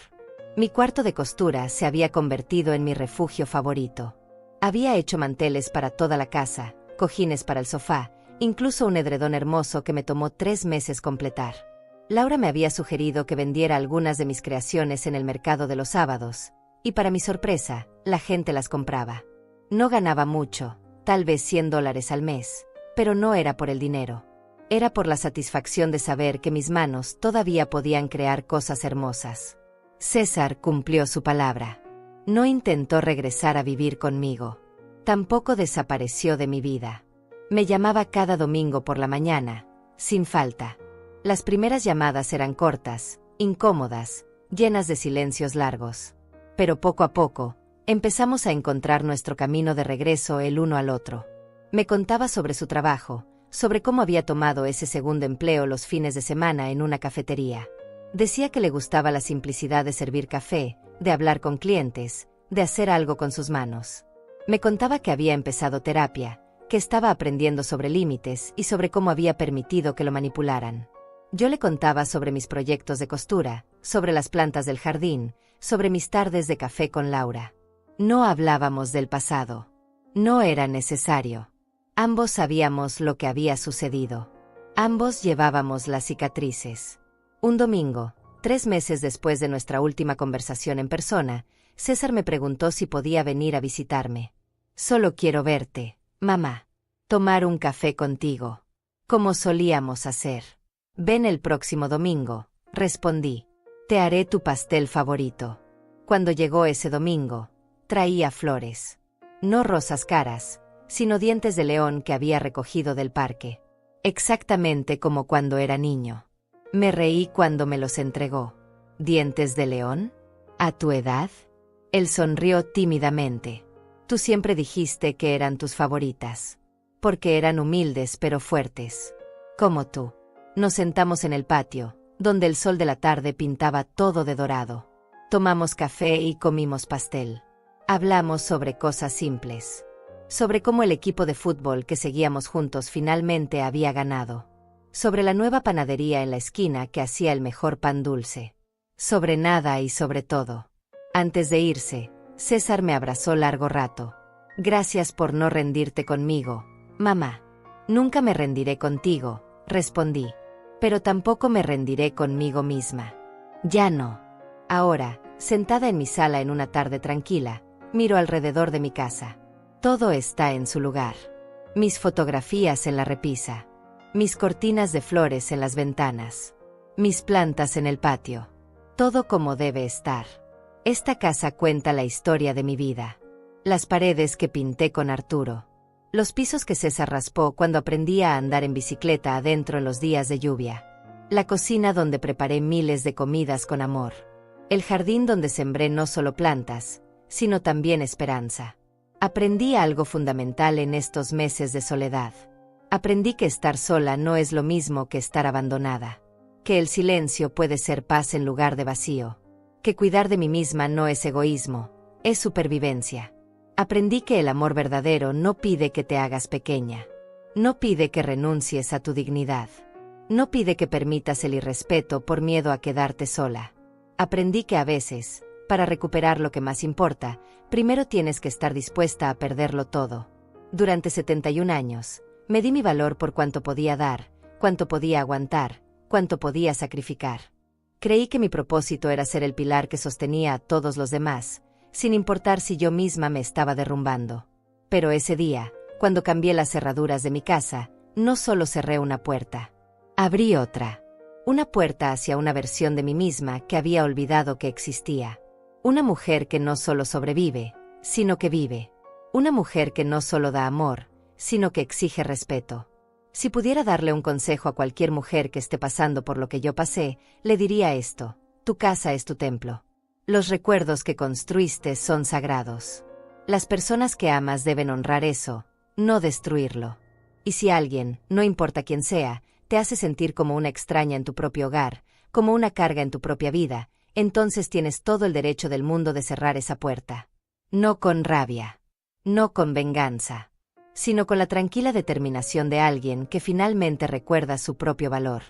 Mi cuarto de costura se había convertido en mi refugio favorito. Había hecho manteles para toda la casa, cojines para el sofá, incluso un edredón hermoso que me tomó 3 meses completar. Laura me había sugerido que vendiera algunas de mis creaciones en el mercado de los sábados, y para mi sorpresa, la gente las compraba. No ganaba mucho, tal vez $100 al mes, pero no era por el dinero. Era por la satisfacción de saber que mis manos todavía podían crear cosas hermosas. César cumplió su palabra. No intentó regresar a vivir conmigo. Tampoco desapareció de mi vida. Me llamaba cada domingo por la mañana, sin falta. Las primeras llamadas eran cortas, incómodas, llenas de silencios largos. Pero poco a poco, empezamos a encontrar nuestro camino de regreso el uno al otro. Me contaba sobre su trabajo, sobre cómo había tomado ese segundo empleo los fines de semana en una cafetería. Decía que le gustaba la simplicidad de servir café, de hablar con clientes, de hacer algo con sus manos. Me contaba que había empezado terapia, que estaba aprendiendo sobre límites y sobre cómo había permitido que lo manipularan. Yo le contaba sobre mis proyectos de costura, sobre las plantas del jardín, sobre mis tardes de café con Laura. No hablábamos del pasado. No era necesario. Ambos sabíamos lo que había sucedido. Ambos llevábamos las cicatrices. Un domingo, 3 meses después de nuestra última conversación en persona, César me preguntó si podía venir a visitarme. Solo quiero verte, mamá. Tomar un café contigo. Como solíamos hacer. Ven el próximo domingo, respondí. Te haré tu pastel favorito. Cuando llegó ese domingo, traía flores. No rosas caras, sino dientes de león que había recogido del parque. Exactamente como cuando era niño. Me reí cuando me los entregó. ¿Dientes de león? ¿A tu edad? Él sonrió tímidamente. Tú siempre dijiste que eran tus favoritas. Porque eran humildes pero fuertes. Como tú. Nos sentamos en el patio, donde el sol de la tarde pintaba todo de dorado. Tomamos café y comimos pastel. Hablamos sobre cosas simples. Sobre cómo el equipo de fútbol que seguíamos juntos finalmente había ganado. Sobre la nueva panadería en la esquina que hacía el mejor pan dulce. Sobre nada y sobre todo. Antes de irse, César me abrazó largo rato. Gracias por no rendirte conmigo, mamá. Nunca me rendiré contigo, respondí. Pero tampoco me rendiré conmigo misma. Ya no. Ahora, sentada en mi sala en una tarde tranquila, miro alrededor de mi casa. Todo está en su lugar. Mis fotografías en la repisa. Mis cortinas de flores en las ventanas. Mis plantas en el patio. Todo como debe estar. Esta casa cuenta la historia de mi vida. Las paredes que pinté con Arturo. Los pisos que César raspó cuando aprendí a andar en bicicleta adentro en los días de lluvia. La cocina donde preparé miles de comidas con amor. El jardín donde sembré no solo plantas, sino también esperanza. Aprendí algo fundamental en estos meses de soledad. Aprendí que estar sola no es lo mismo que estar abandonada. Que el silencio puede ser paz en lugar de vacío. Que cuidar de mí misma no es egoísmo, es supervivencia. Aprendí que el amor verdadero no pide que te hagas pequeña. No pide que renuncies a tu dignidad. No pide que permitas el irrespeto por miedo a quedarte sola. Aprendí que a veces, para recuperar lo que más importa, primero tienes que estar dispuesta a perderlo todo. Durante 71 años, me di mi valor por cuánto podía dar, cuánto podía aguantar, cuánto podía sacrificar. Creí que mi propósito era ser el pilar que sostenía a todos los demás, sin importar si yo misma me estaba derrumbando. Pero ese día, cuando cambié las cerraduras de mi casa, no solo cerré una puerta. Abrí otra. Una puerta hacia una versión de mí misma que había olvidado que existía. Una mujer que no solo sobrevive, sino que vive. Una mujer que no solo da amor, sino que exige respeto. Si pudiera darle un consejo a cualquier mujer que esté pasando por lo que yo pasé, le diría esto: tu casa es tu templo. Los recuerdos que construiste son sagrados. Las personas que amas deben honrar eso, no destruirlo. Y si alguien, no importa quién sea, te hace sentir como una extraña en tu propio hogar, como una carga en tu propia vida, entonces tienes todo el derecho del mundo de cerrar esa puerta. No con rabia, no con venganza, sino con la tranquila determinación de alguien que finalmente recuerda su propio valor.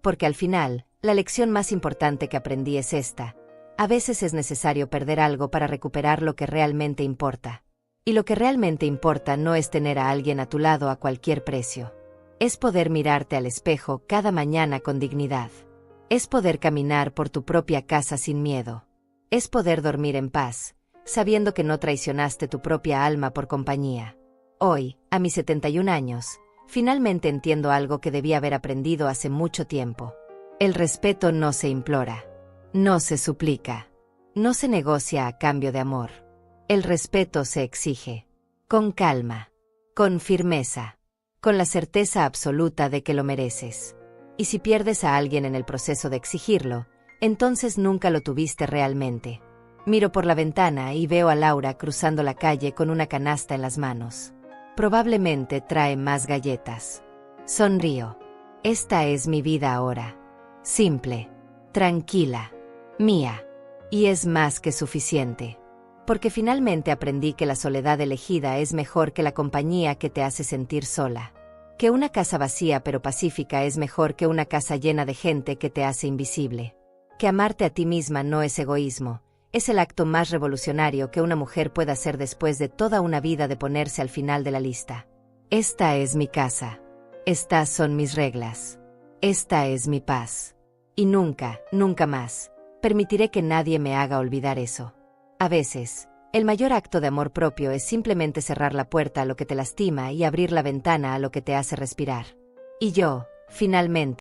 Porque al final, la lección más importante que aprendí es esta: a veces es necesario perder algo para recuperar lo que realmente importa. Y lo que realmente importa no es tener a alguien a tu lado a cualquier precio. Es poder mirarte al espejo cada mañana con dignidad. Es poder caminar por tu propia casa sin miedo. Es poder dormir en paz, sabiendo que no traicionaste tu propia alma por compañía. Hoy, a mis 71 años, finalmente entiendo algo que debí haber aprendido hace mucho tiempo. El respeto no se implora. No se suplica. No se negocia a cambio de amor. El respeto se exige. Con calma. Con firmeza. Con la certeza absoluta de que lo mereces. Y si pierdes a alguien en el proceso de exigirlo, entonces nunca lo tuviste realmente. Miro por la ventana y veo a Laura cruzando la calle con una canasta en las manos. Probablemente trae más galletas. Sonrío. Esta es mi vida ahora. Simple. Tranquila. Mía. Y es más que suficiente. Porque finalmente aprendí que la soledad elegida es mejor que la compañía que te hace sentir sola. Que una casa vacía pero pacífica es mejor que una casa llena de gente que te hace invisible. Que amarte a ti misma no es egoísmo, es el acto más revolucionario que una mujer puede hacer después de toda una vida de ponerse al final de la lista. Esta es mi casa. Estas son mis reglas. Esta es mi paz. Y nunca, nunca más, permitiré que nadie me haga olvidar eso. A veces, el mayor acto de amor propio es simplemente cerrar la puerta a lo que te lastima y abrir la ventana a lo que te hace respirar. Y yo, finalmente,